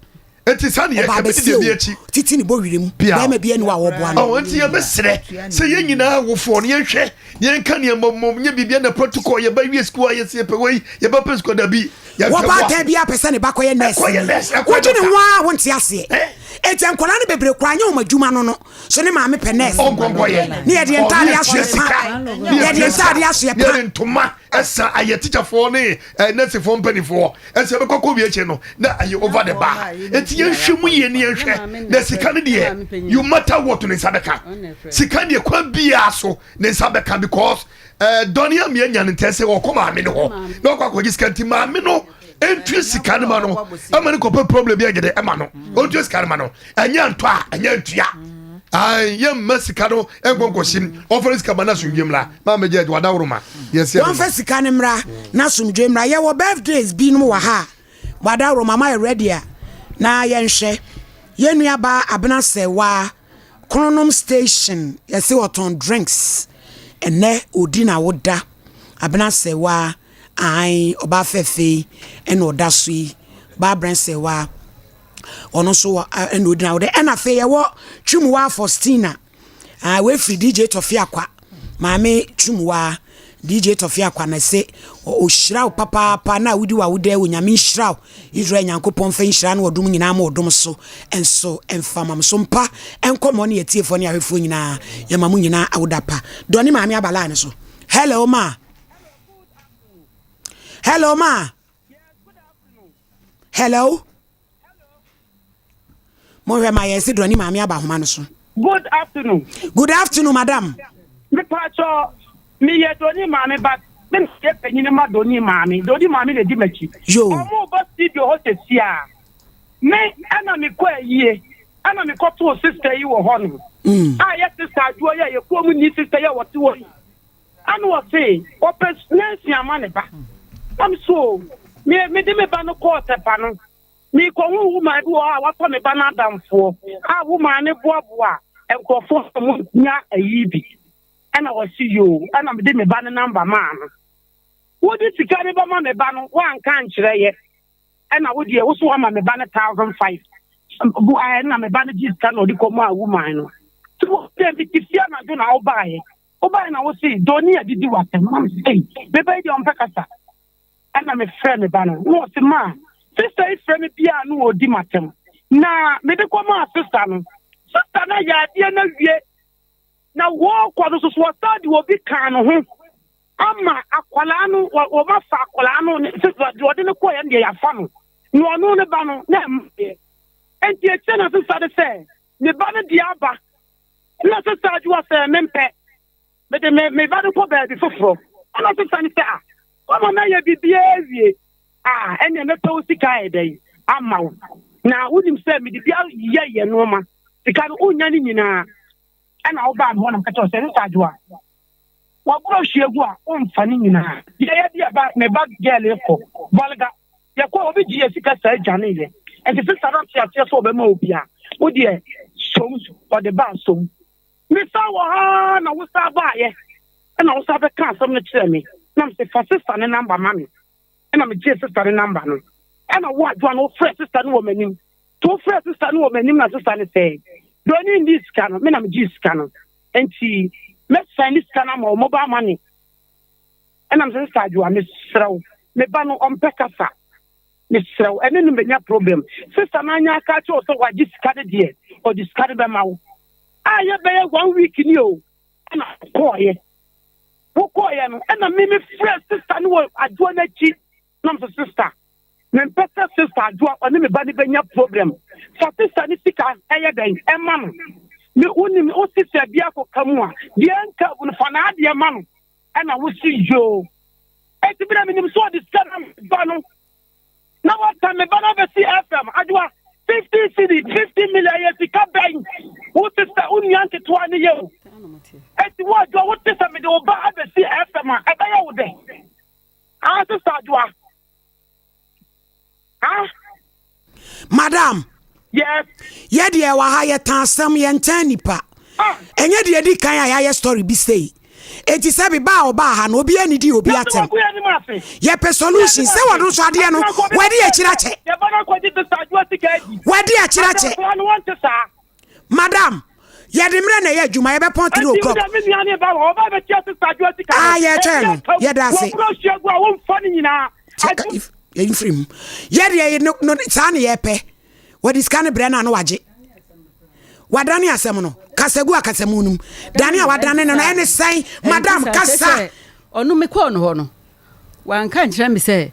enti sane ye kabedi de biachi titi ni bo wirim ba ma bia ni wa wo boa no enti ye besre se ye nyina wofo no ye hwe ye nka ne mmom nye bibia na protocol ye ba wie school ye se pe wei ye ba pe school da bi ya wo ba ta bia pese ne ba koye nurse wo gine wa wo nti ase eti ankola ne bebre kwa nya o madwuma no so ne ma me pe nurse ne ye de entare aso pa ye de entare aso pa ye ntoma esa aye teacher for ne nurse for company for esa be kokko bi eche no na aye over the bar eti ye hwemu ye ne ye hwe na sika ne de you matter what ne sabeka sika ne kwa bia so ne sabeka because donia me nya ne tese wo koma me ne ho na kwa kwa sika ti ma me no entry sika ne ma no amane ko problem bi agede e ma no entry sika ne ma no anya nto a anya ntua yem masika no enkonkoshim offer sika ma na sumdwem la ma me je wada woroma yes one first sika ne mra na sumdwem la ye wo birthdays bi no wa ha wada woroma ma ready a na ye nhwe ye nua ba abena sewa kronom station ye se woton drinks ene odi na woda abena sewa ai oba fefe ene oda sui ba bran sewa ono so ene odi na woda ena fe ye wo twumwa Faustina we free DJ Tofia kwa maame twumwa DJ Tofia kwa na se o shiraw papa na wudi wa wude wo nyame shiraw Israel nyankopon fa shira na odum nyina ma odum so enso enfama Sompa Nkomo ne yetiefo ne ahwefo nyina ya mamu nyina awudapa doni maame abala ne so hello ma hello ma hello mo we ma yesi doni maame aba homa no so good afternoon madam me pacho me ye doni maame but me se penyine ma doni maame le di machi yo omo ba studio hotesia me ana me kwa yie ana me ko to sister yi wo ho no ye sister aduo ye ko mu ni sister ye wote wo ana wo say open nsi amane ba am so me de me ba no ko te pa no me ko hu ma bi wo a wato me ba na damfo a wo ma ne boaboa enkofo mu nya ayibi ana wo see you ana me de me ba no number man wo di sika ne ba ma me ba no wan kan kire ye ana wo di e wo so ma me ba no 1,500 bu ana me ba no ji sika no di ko ma woman no so de bi tifia na do na obaye na wo see doni adidi wa tem mam say be ba di on pekasa ana me frɛ me ba no no se ma sister is frɛ me bia no odi matem na me de ko ma sister na ya die na wie na wo kwa no so stadi wo bi kan no ho ama akwala no wo ma fa akwala no sister do de ne ko ya ne ya fa no no ne ba no na enti e tena sister de say me ba no di aba na sister ju wa say mempe me ba no ko ba bi foforo ana sister ni say Omo na ye bibie wie ene me pe usika edai amawo na wunim se me bibia ye no ma sika no unya ni nyina ana wo ba ho na kacho se nsadwa wa bro hwiegu a umfa ni nyina ye dia ba me ba girl ko balga ye ko obi ji sika sa jane ye enti sister na tia so be ma obi a wo de som for the ba som me sa wo ha na wo sa ba ye na wo sa be kan som no kire me na me fa sister ne number mami na me je sister ne number no na wo adwa no fresh sister no wo manim to fresh sister no wo manim na sister ne say do ni this scan me na me ji scan enti me send this scan ma mobile money na me sister adwa me srew me ba no on pekasa me srew ene no me nya problem sister na nya ka cho so wa ji scan de o ji scan be ma wo ye be 1 week ni o na ko ye Wokoya no na me fresh sister no adwo na chi na me sister me pesa sister adwo oni me ba ni benya problem sa sister ni sika eye den e ma no me uni me o sister bia ko kamu a de nka bu fa na ade ma no na wo si jo e ti bi na me ni so discuss ba no na what time me ba na be si FM adwo 50 cedi 50 million ye sika ben wo sister uni anke to ani ye eti wo do wo tesa me de wo ba abesi FM a ebe ya wo de sister adwa madam yes ye de wa ha ye tansam ye ntan nipa enye de di kan ya ye story bi say enti se bi ba oba ha no obi ani di obi atem ye pe solution se wo no so ade no wadi e kirache wadi e kirache madam ye de mre na ye adwuma ye be pon 3 o'clock ah ye chen ye da se if ye infrim ye de no sa na ye pe wadi scan bre na no waje wadane asem no kasegu akasemunum dane a wadane no ene sai madam kasa onu me ko no ho no wan kan kire me say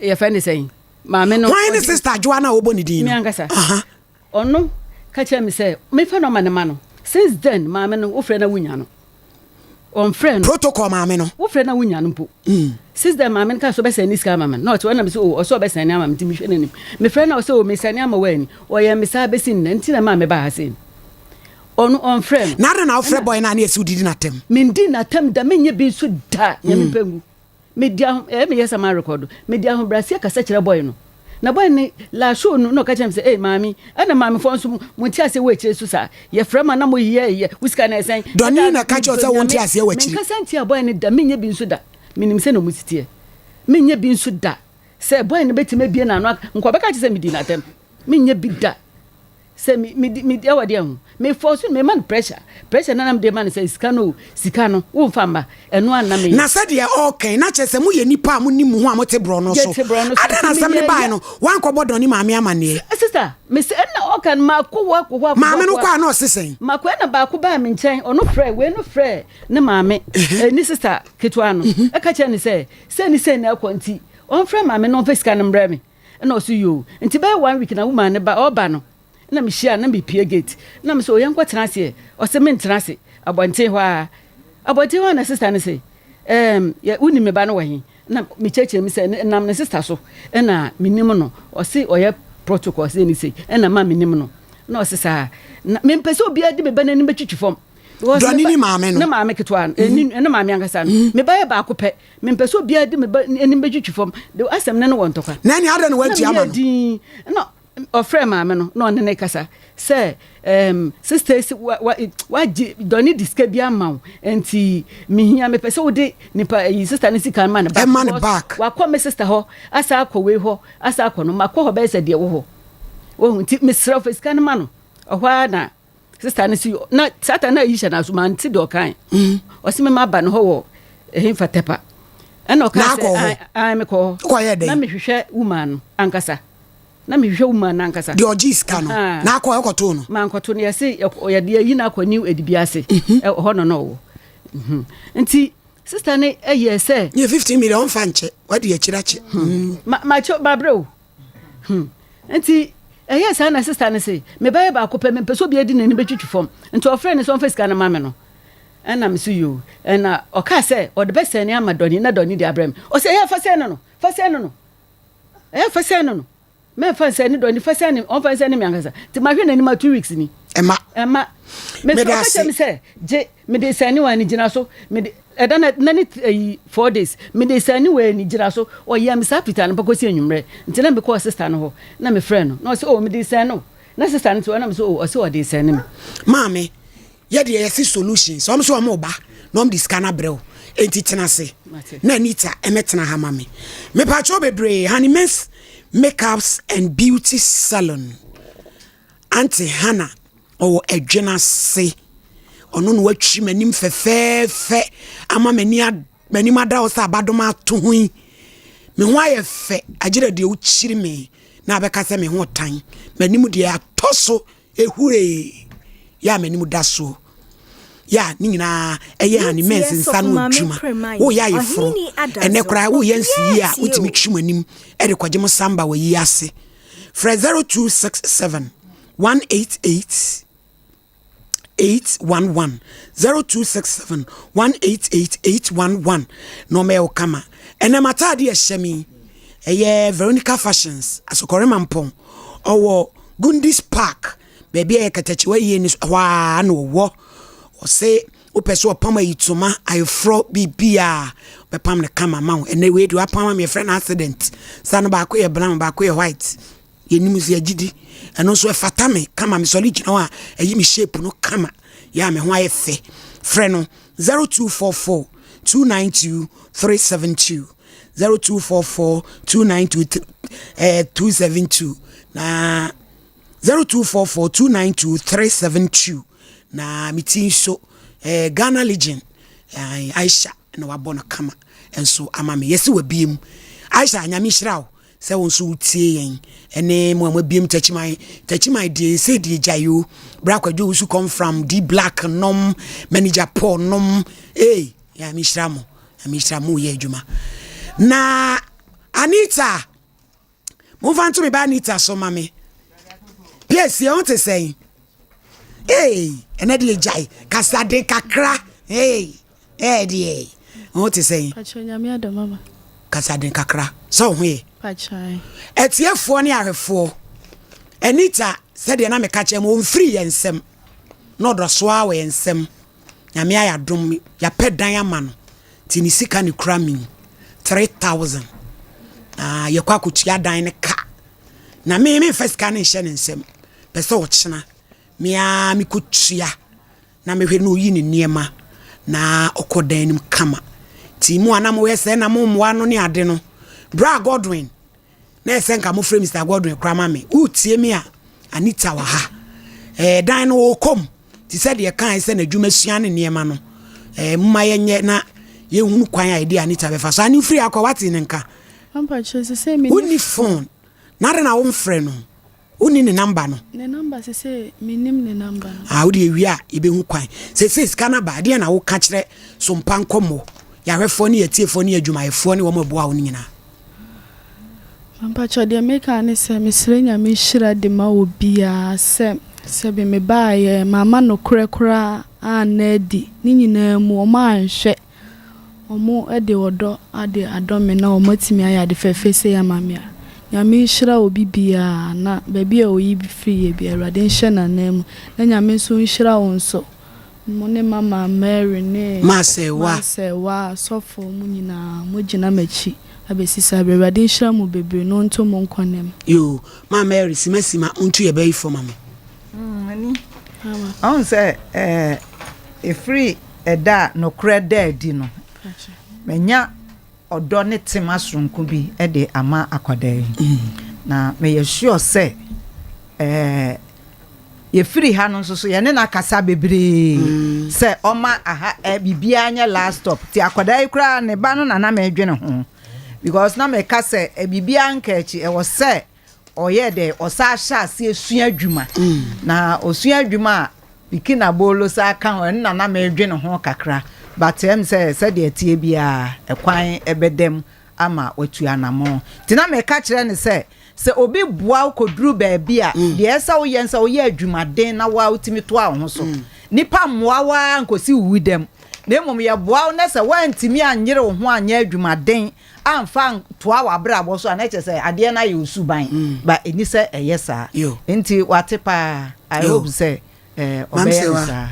ye fa ni sai maame no why ni sister Joanna oboni din me angasa onu ka kire me say me fa no mane ma no since then maame no wo frɛ na wunya no on friend protocol maame no wo frɛ na wunya no po since then maame no ka so be say ni ska maame no to na me say o so be say ni maame ti me hwɛ nanim me frɛ na o say o me say ni ama wani o ye me sa be sin na nti na maame ba ha sin on friend na na friend boy na esi udidi na tem me ndi na tem da menye bi so da nyame pengu me dia me yes am record me dia ho brase ka sa kire boy no na boy ni la show no ka chem say mami ana mami fo nso mo ti ase we kire su sa ye frema na mo ye wiska na esen doni na ka che o say won ti ase we kire me ka santi boy ni da menye bi nso da minim se no mo sitie menye bi nso da say boy ni betima bie na no nko be ka che say me di na tem menye bi da say me awade hu me force me man pressure na nam de man say sika no wo famba eno an na me na said ye okay na che say mu ye nipa mu nim hu amote bro no so ada na sam ne bai no wan ko bodo ni maame amane sister me say na okay ma ko maame no kwa no sesen ma ko na ba ko ba me nchen ono frɛ we no frɛ ne maame ni sister ketwa no e ka che ni say ni na akwanti on frɛ maame no sika no mbrɛ me na o so yo nti ba 1 week na woman ne ba oba no na me share na me pie gate na me so yankwa tenase o se me tenase abonte hwa na sister ne say ya uni me ba no wahin na me cheche me say nam na sister so na minim no o se oya protocol se ni say na ma minim no na o se sa me mpese obi ade me ba na ni betwitwi fom doni ni maame no na maame ketwa na maame angasa no me ba ya ba akopɛ me mpese obi ade me ba ni betwitwi fom de asem ne no wontoka na ni ada no wanti ama no ofre maame no na onne kasa say sisters wa doni diska bi amaw enti mihia me pese wo de nipa sister ne sika man back wa kwa me sister ho asa akọ we ho asa akọ no makọ ho be se de wo ho nti me sra of sika ne man ohwa na sister ne si na satan na yisha na so man ti do kan o si me ma ba no ho wo ehimfa tepa ena o ka say ai me ko na me hwehwe woman ankasa na me hwehwe woman nankasa de ogis ka no na akọ ekoto no man koto no yesi ya de yi na akọ ni edibiase ho no nti sister ne say ye 15 million fanche wadi ya chirache ma cho babro nti say na sister ne say me ba ba akọ pe me peso bi edi na ni betwitwi fom nti ofre ne so on face ka na mame no na me so yo na o ka say o de be say ne amadoni na doni de abrem o say fa say no fa say no me fa say ni doni fa say ni on fa say ni me angasa ti ma hwe na ni ma 2 weeks ni ema me so me say je me de say ni wa ni gina so me de edana na ni 4 days me de say ni wa ni gina so o ya me sa pita no pako si enwumre nti na me call sister no ho na me friend no na so o me de say no na sister no so na me so o so o de say ni me mama ye de yes solution so am so am oba no am scanner brew enti tenase na nita emetena ha mama me pa cho bebre honeymoons makeups and beauty salon Auntie Hannah or Edwina say ono no watchi manim fe ama mani mada o sa badoma to hui me ho aye fe agire de uchiri me na abeka se me ho tan manim de atoso ehure ya manim da so ya ni nyina eye honeymoons nsa no dwuma wo ya ye fro ene kra wo yansi a utimi twumanim e de kwagem samba wa yi ase fra 0267 188 811 0267 188 811 no me okama ene matade ye hyemi eye Veronica Fashions asokore mampon owo Gundis Park baby e katachi wa yi ni wa na wo o say o peso pama yituma ayfro bibia be pam ne kama ma ene we do apama me friend accident san ba ko ye brown ba ko ye white ye nimuzi agidi eno so fatame kama me solid no a eyi me shape no kama ya me ho ayefe freno 0244 292 372 0244 292 272 na 0244 292 372 na meeting so Ghana Legion Aisha na wabona kama enso amame yesi wabiem Aisha nyame hirawo se wonso tie yen ene mo amabiem tachimai de se de jayo bra kwadwo usu come from D Black nom manager Paul nom ya mi hiramo ye adwuma na Anita move on to me ba Anita so mame yes you want to say ene de jai kasade kakra die what to say pachonyame adamama kasade kakra so hwe pachai etiefo ne ahwefo Anita said na me ka chem on free yensem no do so awe yensem nyame ayadom ya pedan amano tini sika ne kura min 3000 ye kwa kutia dan ne ka na me first ka ne hye ne nsem pese wo kyena me kutia na me hwe no yi ne niema na okodan nim kama ti mu ana mo yese na mo mo ano ne ade no Bra Godwin na esenka mo frame Mr Godwin krama me utie me a Anita wa ha dan no okom ti said ye kan se na dwuma sua ne niema no mma yenye na ye hunu kwan a ide Anita be fa so ani free akwa wati ne nka ampa chose se me uni phone na re na wo mfre no uni ne number no ne number se minim ne number wo de wi a ibe hu kwan se scanner ba de na wo ka kire Sompa Nkomo ya hwefo ne yetiefo ne adwumayefo ne wo maboa wo nyina ampa chode meka ne se mesre nyame hira de ma obia se be me baaye mama no kurekura anadi ni nyina mu o ma anhwe omo ede wodo ade adome na o matimi aya de fefese ya mamia nyame hira obi bia na baby a oyi free bia Awurade nhye na nam na nyame so hira wonso mo ne mama Mary ne masewa sofo mu nyina mo gina machi abesisa Awurade hira mu bebre no nto mo nkonem yo mama Mary simasima untu ye bai for mama ani on say free eda no credit di no menya odo ne tema sonko bi de ama akwadai na me ye sure say ye free ha no so ye ne na kasa bebre say oma aha bibia anya last stop ti akwadai kura ne ba no na me dwene ho because na me ka say bibia nka echi was say oye de osa sha se esua adwuma na osua adwuma bikina bolo sa kan na me dwene ho kakra but say de tie bia ekwan ebedem ama watu anamo tina me ka kire ne se obi bua koduru ba bia de esa wo yensa wo ye adwumaden na wa utimi to a ho so nipa moawa nkosi wuwidem na emom ye bua na se wantimi anyere wo ho anya adwumaden amfa to a wabra bo so anache se ade na ye osuban ba eni se eyesa enti watepa I hope say Mamsewa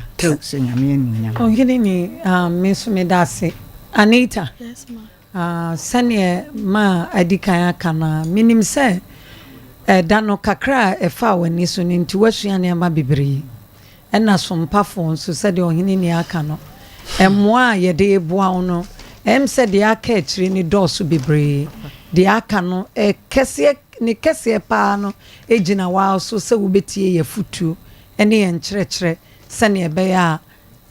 Ongini Miss Medasi Anita. Yes ma. Sanye ma adikaya kana minim se dano kakra efa wani so ni nti wasua ne ma bibiri. Ena Sompa fon so se de ohini ni aka no. Emwa ye de eboa no. Se de aka etri ni dosu bibiri. De aka no kese ni kese pa no ejina wa so se wo betie ye futu. Ene ye nkyerɛkyerɛ sane ebe ya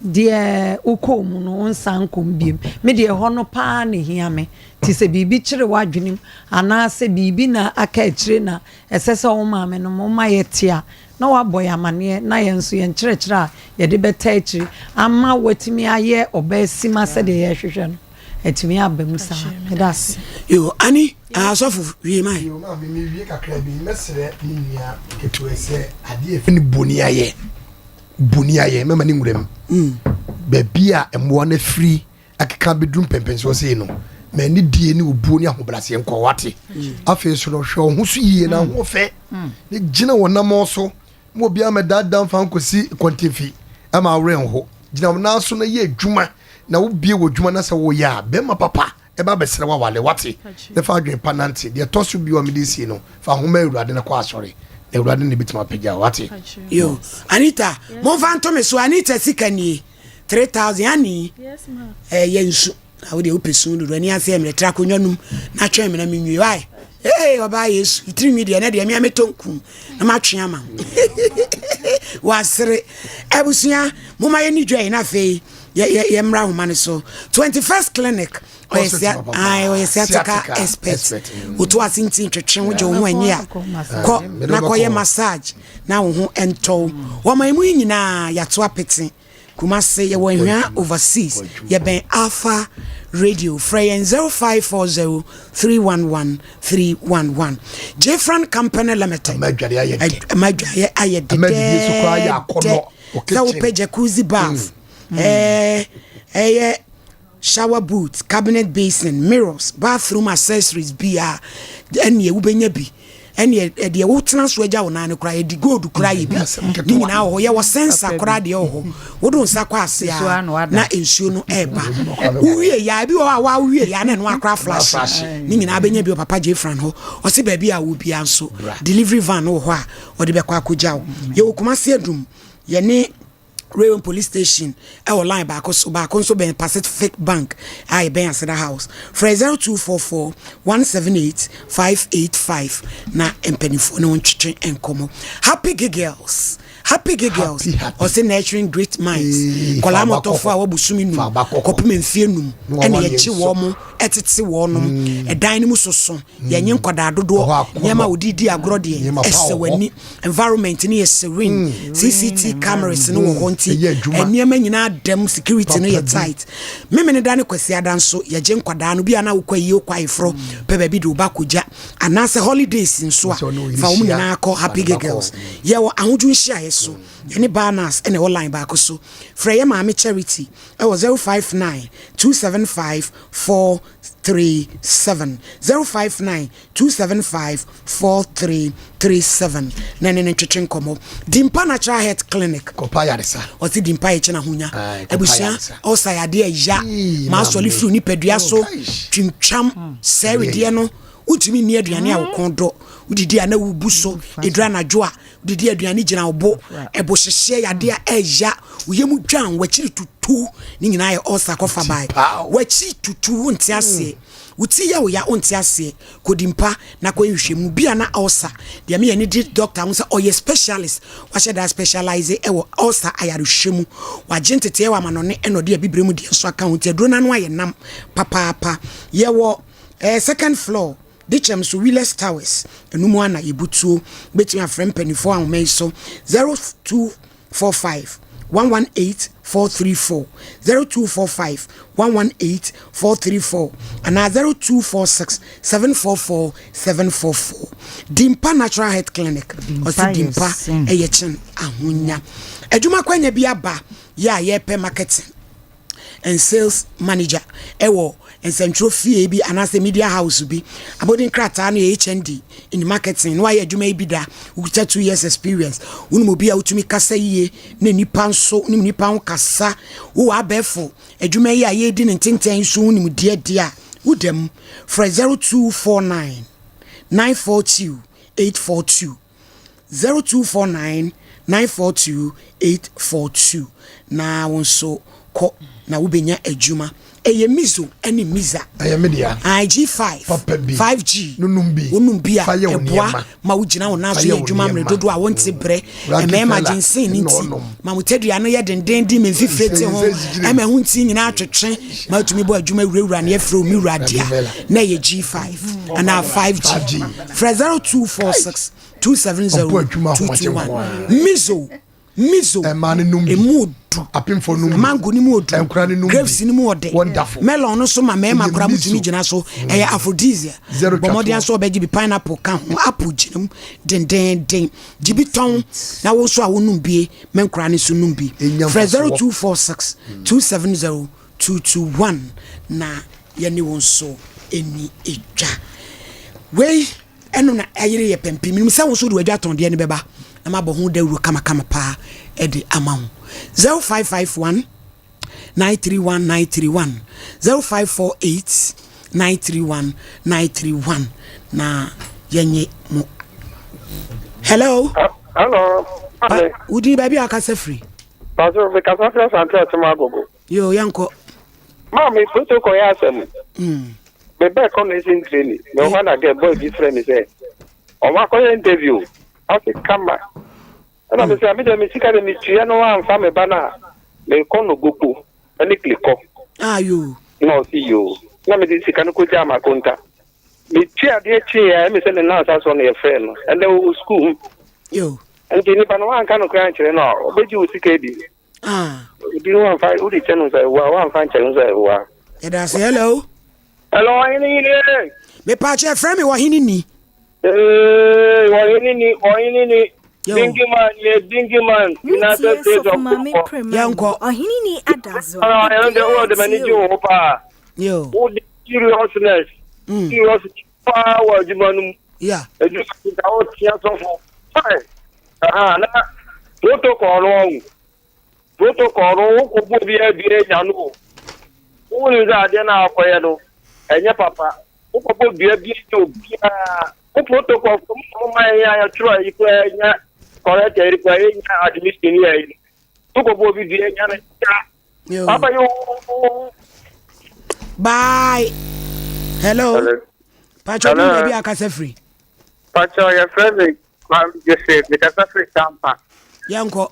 de ukomu no nsan kombiem me de ho no pa ne hia me ti se bibi kyere wadwenim ana se bibi na aka kyere na esese wo ma me no mo ma ye tia na waboy amane na ye nso ye nkyerɛkyerɛ a ye de beta kyere ama watimi aye obasima se de ye hwehwɛ no etimi abam sa das yo ani asofu wie mai yo ma me wie kakra bi mesere ni nia ketu ese ade e fini boni aye mema ni ngurem be bia emwo na free akeka bedrum pempenso se no ma ni die ni obuo ni ahobrase enko wate afi so no hwe ho so yie na ho fe ni gina wonam so mo bia me dadan fa nkosi kontefi ama awren ho gina wona so na ye adwuma na wo bie wo dwuma na se wo ya be ma papa e ba besere wa wale wate ne fa adwen panante de tosu bi o medisi no fa homa Awurade na kwa asore Awurade ne bitima pagya wate yo Anita mo fa ntome so Anita sikanie 3,000 ani. Yes ma. Yensu. Na wo de wo pesun do ani ase me tra konwanum na twen me na me nwi wai. Oba Yesu, itiri mi de na de me ametonku. Na ma twen ama. Wasere. Ebusia, moma ye ni dwan na fe. Ye mra homa ne so. 21st clinic. Sciatica expert. Utu asinti twetwe wo je wo anyi a. Ko na koye massage na wo ho ento. Wo ma emu nyina yato apete. Kumase ye wo hwa overseas. Ye ben Alpha Radio Freyen 0540311311. Jeffran Company Limited. Madwaye aye de. Sa wo pe jacuzzi bath. Shower booth, cabinet basin, mirrors, bathroom accessories bia ene wo benya bi ene de wo transfer ja wo na ne kra di gold kra yi bi ni na ho ye wo sensor kra de ho wo don sa kwa ase a na ensuo no eba uwie ya bi wa uwie ya na no akra flash ni na benya bi papa Jeffran ho o se ba bi a wo bia nso delivery van ho a o de be kwa akogya wo ye wo kuma se adum ye ne Rayon Police Station, our line back so ben Pacific Bank, I ben Asada House. For 0244 178 585 na empeni for no Sompa Nkomo. Happy girls. Or say nurturing great minds. Kolamo tofa wa busumi nu. Kopi menfie num. Ene ye chi wo mo etete wo nom. Edan ni mu soso. Ye nyen kwada dodo. Nyama odidi agro de. Ese wani. Environment ni is serene. CCTV cameras no wo honti. Enyama nyina dem security no ye tight. Meme ne dane kwasi adan so ye gye nkwada no bia na wo kwayi kwa ifro. Pe ba bi do ba koja. Anase holidays nso a. Fa wo nyina akọ happy girls. Ye wo ahudwu nhia so any banners and online back so Freya Mami Charity 059 275 437 059 275 4337 nene Sompa Nkomo Dimpa Natural Health Clinic kopayaresa o ti dimpa ye chena hunya ebusia o sayade ya ma so le fi ni pedua so twintwam seri de no utimi ni aduane a wokondo udidi ana wubuso edra na joa udidi aduane gina obo ebo hyehye yade a eya uyemu dwan wachiri tutu ni nyina ye osa kofa bai wachi tutu nti ase uti ya wo ya onti ase kodimpa na ko nhwemu bia na osa de me ye ni doctor won say oye specialist wa she da specialize e wo osa ayarehwemu wa gentete wa manone eno de bibremu de so account edro na no aye nam papa ye wo second floor Dichem so Willis Towers enumu ana yebutuo betimi afrem penifo ahome so 0245 118 434 0245 118 434 and 0246 744 744 Dimpa Natural Health Clinic osi Dimpa eyechen ahunya adwuma kwanya bi aba ya yepe marketing and sales manager ewo and central fee bi anase media house bi abodin krata na HND in marketing why adwuma bi da uta 2 years experience unum obi a utumi kasa yie na nipa nso nim nipa ho kasa wo abefo adwuma yi a ye di ntenten so unim de a udem for 0249 942 842 0249 942 842 na wonso ko na wobenya adwuma eye mizo eni miza eye media IG5 5G nunumbia eboa ma wugina wona so adwuma mre dodo a wonte bre ema emergency ni nti ma mutadua no ye denden di me fifrete ho ema hu nti nyina atwetwe ma tumi bo adwuma wurawura na yefro mi wuradia na ye G5 ana 5G 0246 270 mizo emane numbi emudu apimfo numbi mango ni mudu enkrane numbi grapes ni muode wonderful melon no so ma mema kura mutumi gina so aphrodisia bomodian so obeji bi pineapple kan apple ginum den gibiton na wo so a wonumbie menkrane so numbi 0246 270 221 na yene won so eni etwa we eno na ayire ye pempi minim se wo so de wadwa ton de ne beba na mabo hu dawuro kama pa e de ama 0551 931 0548 931 na yenye mo hello hello udi baby akase free Pastor, we can talk about tomorrow. Yo, yanko. Mom, it's good to call you. The back on is in training. No one I get boy different is there. On my call interview, I'll say, come back. And I'm saying, I'm a secret mystery. I know I'm from a banner. They call no Goku. And they click off. Ah, you. No, see you. Let me see, can you go down my contact? Me chair, dear chair, I'm sending now as on your friend. And then we school. Yo. And you never know one kind of crunch, you know. But you see, KD. Ah. You don't want to find who the channels are. One find channels are. That's hello. Hello, I need it. Me patch your friend, me wahini ni. Wahini. Dingy man. Yanko. Ohini adazo. I am the word the manager opa. Yo. Who the seriousness? Seriousness. Power, Jimanu. Yeah. I just out here so fine. Na protocol ko bi e janu. Who is that na akoye no? Enye papa. Who ko bi e bia. Who protocol ko mai ya try you nya correct e ko nya admission here. Who ko bi bia nya na. Papa you. Bye. Hello. Pacho ni baby akase free. Pacho your friend just say because free Sompa. Yanko.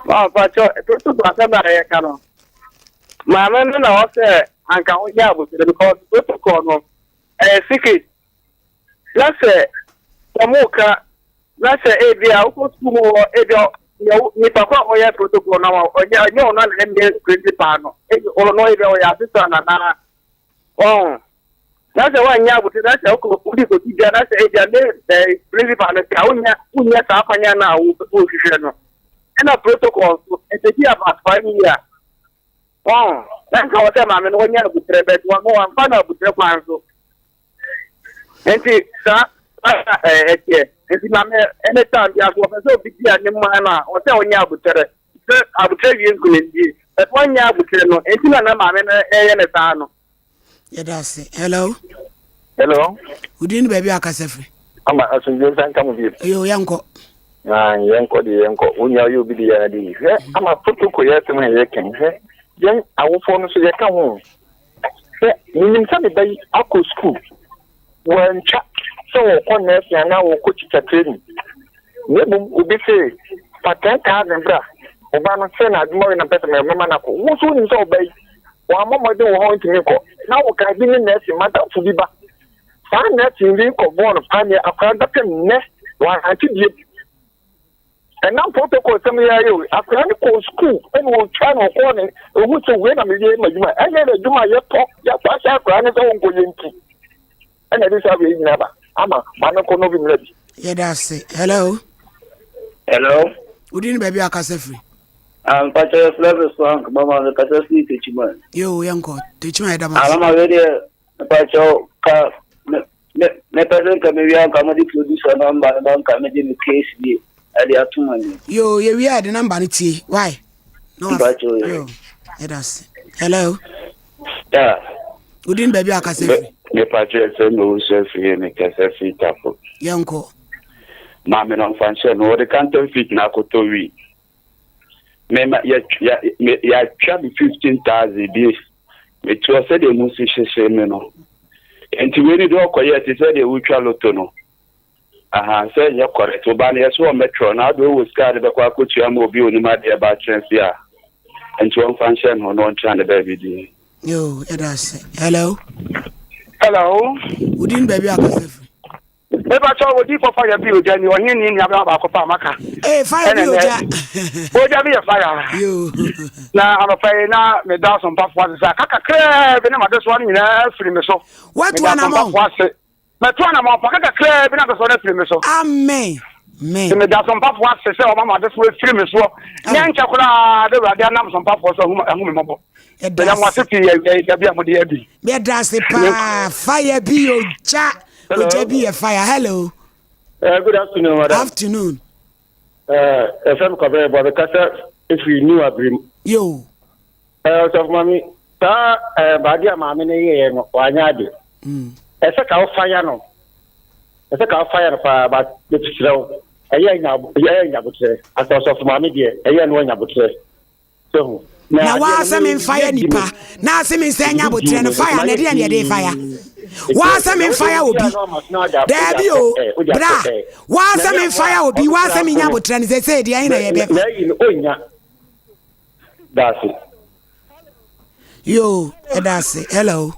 Ma Pacho to asa na ya kano. Ma men na o say anka o ya bu because protocol no secret. Let's say Samuka let's say e bia o ko school e bia ni papa o ya protocol na o ya nyo na MBA principal no e o no e bia o ya assistant na oh. That's why nya buti that's how ko ko ti dia that's the principal na ka unya sa afanya na wo hwehwe no and a protocol e te dia about 5 years oh then ka wata ma me no nya butre bet wa mo an fa na butre kwan so enti sa enti ma me anytime ya go fa so bi dia ni ma na o se onya butre wie nkulendi but onya butre no enti na ma me na eye ne sa no. Yeah, that's it. Hello. Hello. Who didn't baby akasefre? I'm a Sunday come with you. Yo, yanko. Yanko, the yanko. When you be the idea. I'm a protocol yet when you can. Then I will phone so you come home. You tell me by Uncle School. When chat so on nurse and now will coach a training. Maybe will be say for 10,000 bra. Obama send as more in a better mamma. Who's doing so by? One moment they were going to make now can be nursing matter to be back. Fine nursing link of one of Tanya after that nest 100 years. And now protocol some year after the school and will try on corner who to win a million. I never do my talk, your pastor, and his own going to. And I just never. I'm a man ready. Yeah, that's it. Hello. Hello. Who didn't baby akasefre? Pacha flavor song mama the catastrophe teachman. Yo yanko teachman da ma. Mama ready Pacha ka me person ka me wi ka ma di producer number na ka me di case bi ade atumani. Yo ye wi ade number ni tie. Why? No. Pacha. Yo. That's hello. Yeah. Udin baby akasefre. Me Pacha say no selfie me kasefre tapo. Yanko. Mama no function no the canton fit na kotowi. Mema ya twa 15,000 bi me to say the music sheshe me no enti we ni do koye ti say the utwa loto no aha say ya correct oba na yeso metro na do wo ska de kwa kotu am obi oni ma de ba chance ya enti one function no no try the baby di yo that's hello Udin baby akasefre Eba cho wo di for fire bi oja ni onye ni aba ba ko pa maka. Fire bi oja. Oja bi fire. Yo. Na aba fire na me da so mpa fo sa kaka kre bi na ma de so ni na firi me so. What one among? Me to na ma kaka kre bi na de so na firi me so. Amen. Me. Me da so mpa fo se o ma de so firi me so. Nya ncha kula de wa de na so mpa fo so hu me mo. E da mo se fi ya bi amode ya bi. Me da se pa fire bi oja. Ojebi fire. Hello. Good afternoon, madam. Afternoon. FM cover but because if we knew agree. Yo. So mommy, ta badia mama ne ye no wanyade. Ese ka fire no. Ese ka fire pa ba the chiro. ɛyɛ nyabotrɛ asɔsɔfo maame deɛ ɛyɛ no nyabotrɛ so na wa asɛ me mfa ya nipa na asɛ me nsɛ nyabotrɛ no fa ya na deɛ ne de fa ya wa asɛ me mfa ya obi dabi o bra wa asɛ me mfa ya obi wa asɛ me nyabotrɛ no sɛ deɛ ayi na yɛ bɛ na yi no onya dasi yo edase hello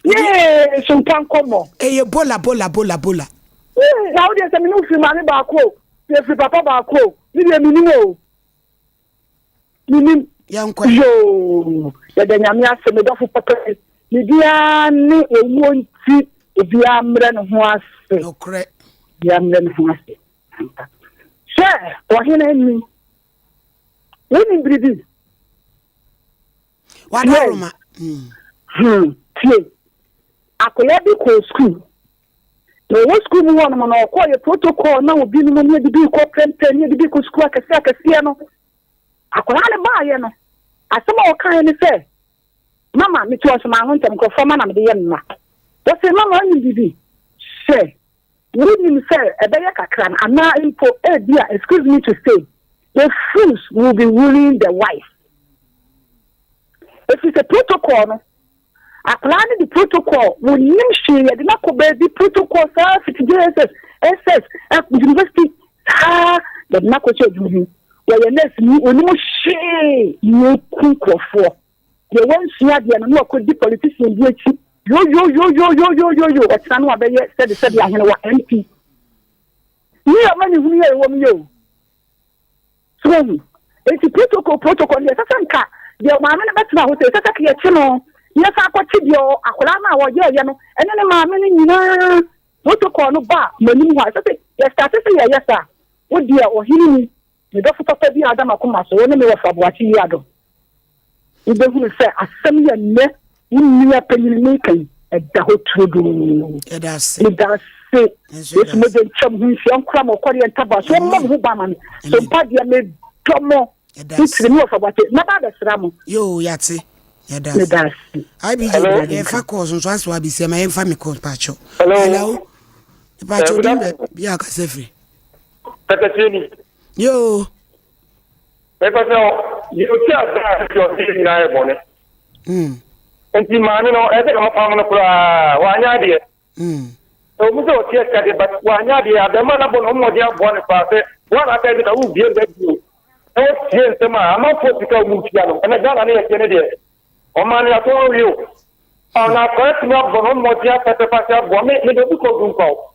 yeah Sompa Nkomo bola na wo de se me no fi ma ne ba ko se fi papa ba ko ni de mi ni o ni yankwa yo ya de nyame ase me dofo papa ni dia ni ewu nti ebi amre no ho ase okre bi amre no ho ase se o hina ni woni bridi wadaruma tie akoya bi ko school no wo school mu won no ko ye protocol na obi no ne bi ko prempem ne bi ko school akase no akoya le ba ye no asema o kan ni se mama me to so ma ho ntem ko fama na me de ye nna wo se mama ni bibi se wo ni se ebe ye kakra na ana info dia excuse me to say the fools will be ruling the wife if it's a protocol no apply the protocol when you share the na ko be protocol sa fit SS at university the na ko che dum where yes ni oni mo share you kunkofo the one share the no ko di politician bi echi yo what's na be said ahene wa MP ni amani hunu ye wo mi yo so it's protocol yes asanka the maame na betina ho say saka ke chi no yes akwachi dio akola na wo ye no ene ne maame ni nyina protocol no ba mani ho say yes start say yes sir wo dia o hini ni me do papa bi adam akoma so woni me wo fa boachi yi ado ibe hu say asem ye ne ni ya panyin ni kan e da ho trudu e da se yes me de cham hu fi ankra mo kwori entaba so mo hu ba man so pa dia me tomo it's the move about it. Naba da sramu. Yo yate. Yada. I be you fa cause so aso abi se ma em fa me cause pacho. Hello. Pacho dimbe bi aka sefi. Pepetini. Yo. Pepeto, you tell that you are na e bone. Enti manu no e se ka pa no kura wa nya de. So mu so tie ka de but wa nya de adama na bono mo de abone pa se wa na ka de ta u bi e bi. Yes, I'm not for to move piano, and I got an idea. O man, I told you. On our first knock, one more year, Pepper, one minute, you go call.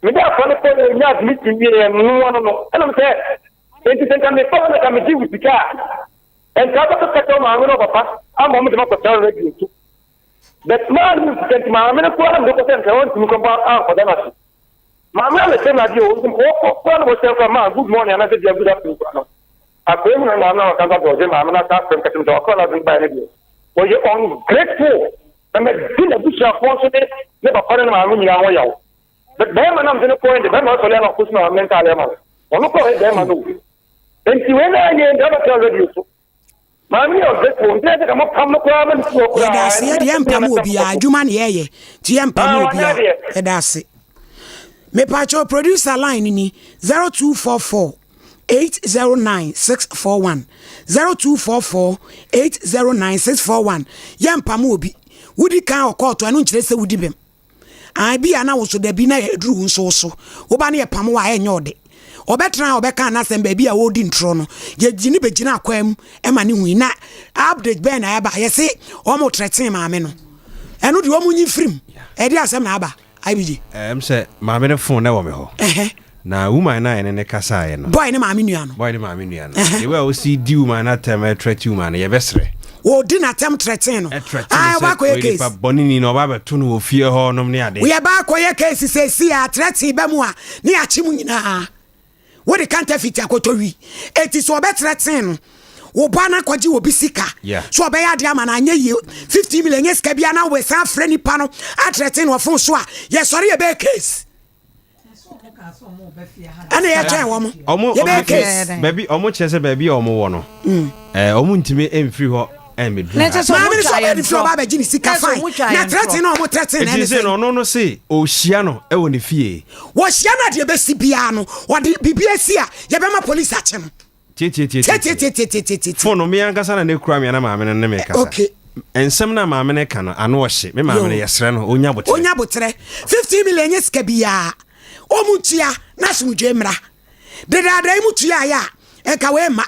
Maybe I found a point in that meeting here, and no one know. And I'm saying, it isn't a phone that I'm with the car. And Papa Cato, I'm over past, I'm on the hotel radio too. That man sent my minute, I'm the percent I want to come out for them. Mama le tena dio kwa no se kwa ma good morning na se dia good afternoon no akwem na na ka ka doje mama na ka sem ka tim do ko na bin ba ne dio o ye on grateful na me din na busha ko so ne ba pare na mama ni ga wo yawo but be ma na me ne point be ma so le na ku na mental ma ono ko be ma no enti we na ye da ba ka radio so mama ni o grateful nte ka mo pam no kwa ma ni ko kwa da se ye mpam obi adwuma ne ye ti ye mpam obi e da se me pacho producer line ni 0244 809 641 0244 809 641 yempam obi wudi kan okoto anu nkire se wudi bem ai bia na wo so da bi na eduru nso so wo ba na yepam wa enye ode obetra obeka na sem ba bia wo di ntro no ye gini begina akwam e ma ne hu na update ben na aba ye se o mo tretin maame no enu de o mu nyi frim e di asem na aba IBG say maame ne phone na wo me ho na woman na ene ne kasa ye no boy ne maame nua no the way o see di woman na tem threat woman ye besre o di na tem threaten no ba ko ye case pa bonini no ba beto no ofie ho nom ne ade we ba ko ye case se si a threaten ba mu a ne a chi mu nyina wo de counterfeit akotowi eti so be threaten no wo bana kwaji wo bisika so be ya de ama na anye 50 million yes ka bia na we san frɛ nipa no a threaten wo fon so a ye sori ye be case ana ya try wo mo ye be case baby omo chese baby omo wo no omo ntime emfiri ho me do maame so be di flo ba be gini sika fine na threaten no mo threaten na say no say o hia no e wo ne fie wo hia na de be si bia no wo de bibia si a ye be ma police ache no tie phone me ankasa na ne kura me na maame ne me kasa okay ensem na maame ne ka no ano ohye me maame ne yesre no onya botre 50 million sika bia o mu tua na so dwe mra de da mu tua ya e ka we ma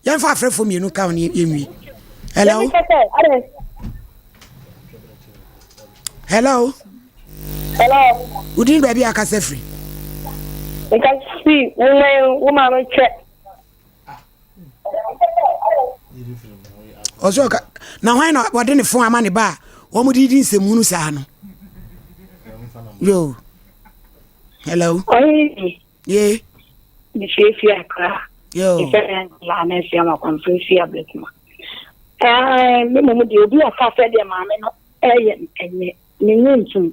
yan fa afrefo mienu ka oni yemi hello udin baby akase free we can see woman check ozo ka na why na wode ne fon amane ba wo mu didi nsemu nu sa no yo hello yeah ni shefi akra yo la na fi ama conference ya betma me mo de obi aka fe de maame no enye ni ntum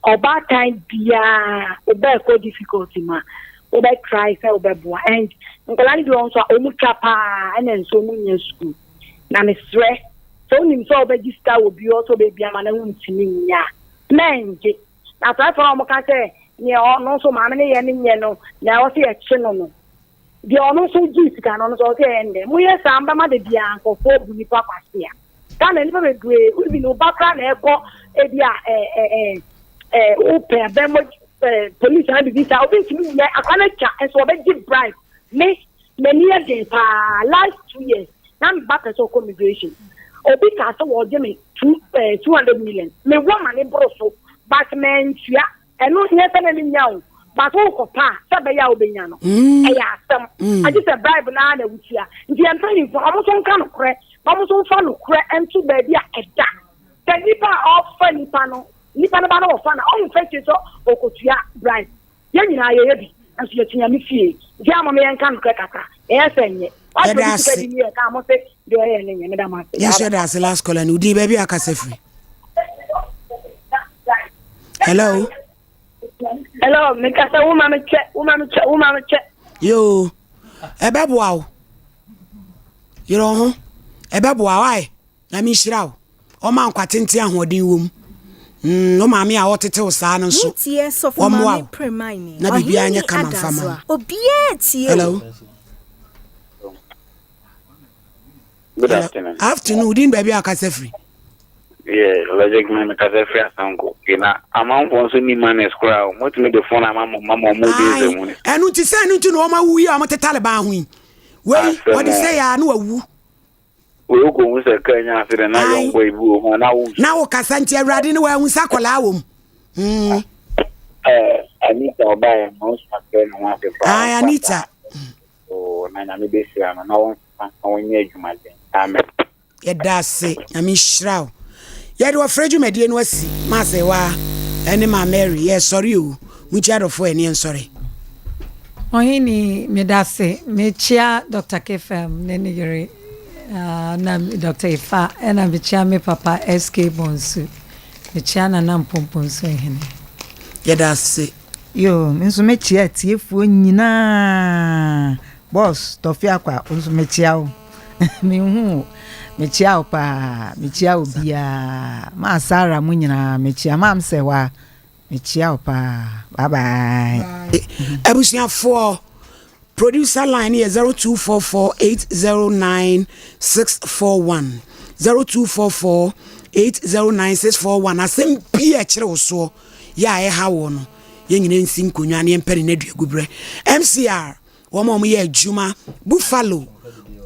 oba time bia oba ko difficulty ma oba try say oba boa and nkola ni do so o mu chapa ene nso mu nya school na me sre so nim so oba register obi o so be bia ma na ntimi nya menje na fa fa mo ka say ni no so maame ne ye ni nye no na o se e chi no the ono so gist kan ono so say ende mu ye samba ma de bia nkofo bu ni papa sia kan ni be dwe u bi no bakra na eko e bia open be mo police and this I think me akana cha so be give bribe me near the last 2 years na me back so immigration obi ka so wo je me 200 million me woman e bro so but men tua eno nye se na me nyawo but who copa sabe ya obenya no ya asem I just a bribe na na wutia nti am telling for almost on kan kre almost on fa no kre ento ba bia eda tanipa offer nipa no ba no offer na on fetch so okotua bribe ye nyina ye bi aso ye tia me fie di ama me yan kan kre kaka e senye yes that's the last call and udi baby akase free hello me kasa woman check yo ebeboa o yiro ho ebeboa why na mi hira o o man kwatente ahodin wom no maami a otete o saa no so o mo na bibia anya kama fama obia tie hello good afternoon afternoon din baby akase free yeah logic man akase free asanko ina amamfo so ni man escrow mo tumi de phone amamo mo dey ze mu enu ti se enu ti no ma wu yi a mo tetale ba hu we what you say ya no awu we go mu se kanya afire na yo ngwa ibu o na wu na wo kasanti awrade ne wa hu sakola awom Anita obaya mo so akere no wa pe pa Anita o na me be sia na won nye adwuma den amen yedase na mi hiraw yede wa freju medie no asi ma se wa ene ma Mary yes sorry o mu chiadofo ene sorry ohini medase mechia Dr. Kefem nene yere na Dr. Ifa ena mechia me papa SK Bonsu mechia na nampomponso ehene yedase yo nso mechia tiefuo nyina boss tofia kwa nso mechia o me hu mechia pa mechia obia ma Sara mu nyina mechia mam se wa mechia pa bye bye abusia for producer line here 0244809641 0244809641 asem pia kire wo so ya e ha wo no ye nyina nsi nkonwa ne empere na duagubre MCR wo mo ye adwuma Buffalo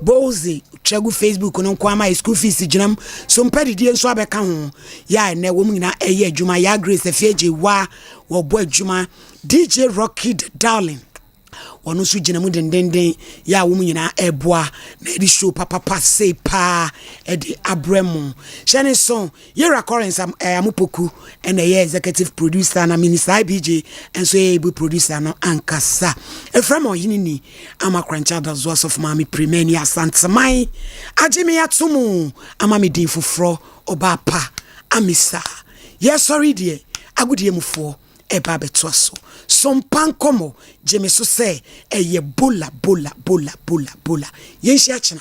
Bozi chegu Facebook no kwa my school fees ginam so mpedi die nso abeka ho ya na wo nyina eye adwuma ya Grace Efieje wa wo bo adwuma DJ Rocky Darling wonu su ginamu dendenden ya wo nyina eboa na edi show papa say pa edi abremu shene son ye recordings amupoku and ye executive producer na minister IBJ and so ye bu producer no ankasa efrem oyinini amakrancha da zo of mami premiere asantamai agime yatumu amami din foforo oba pa amisa yes sorry dear agudie mufo eba beto so Sompa Nkomo jemeso se eye bola yenshi achina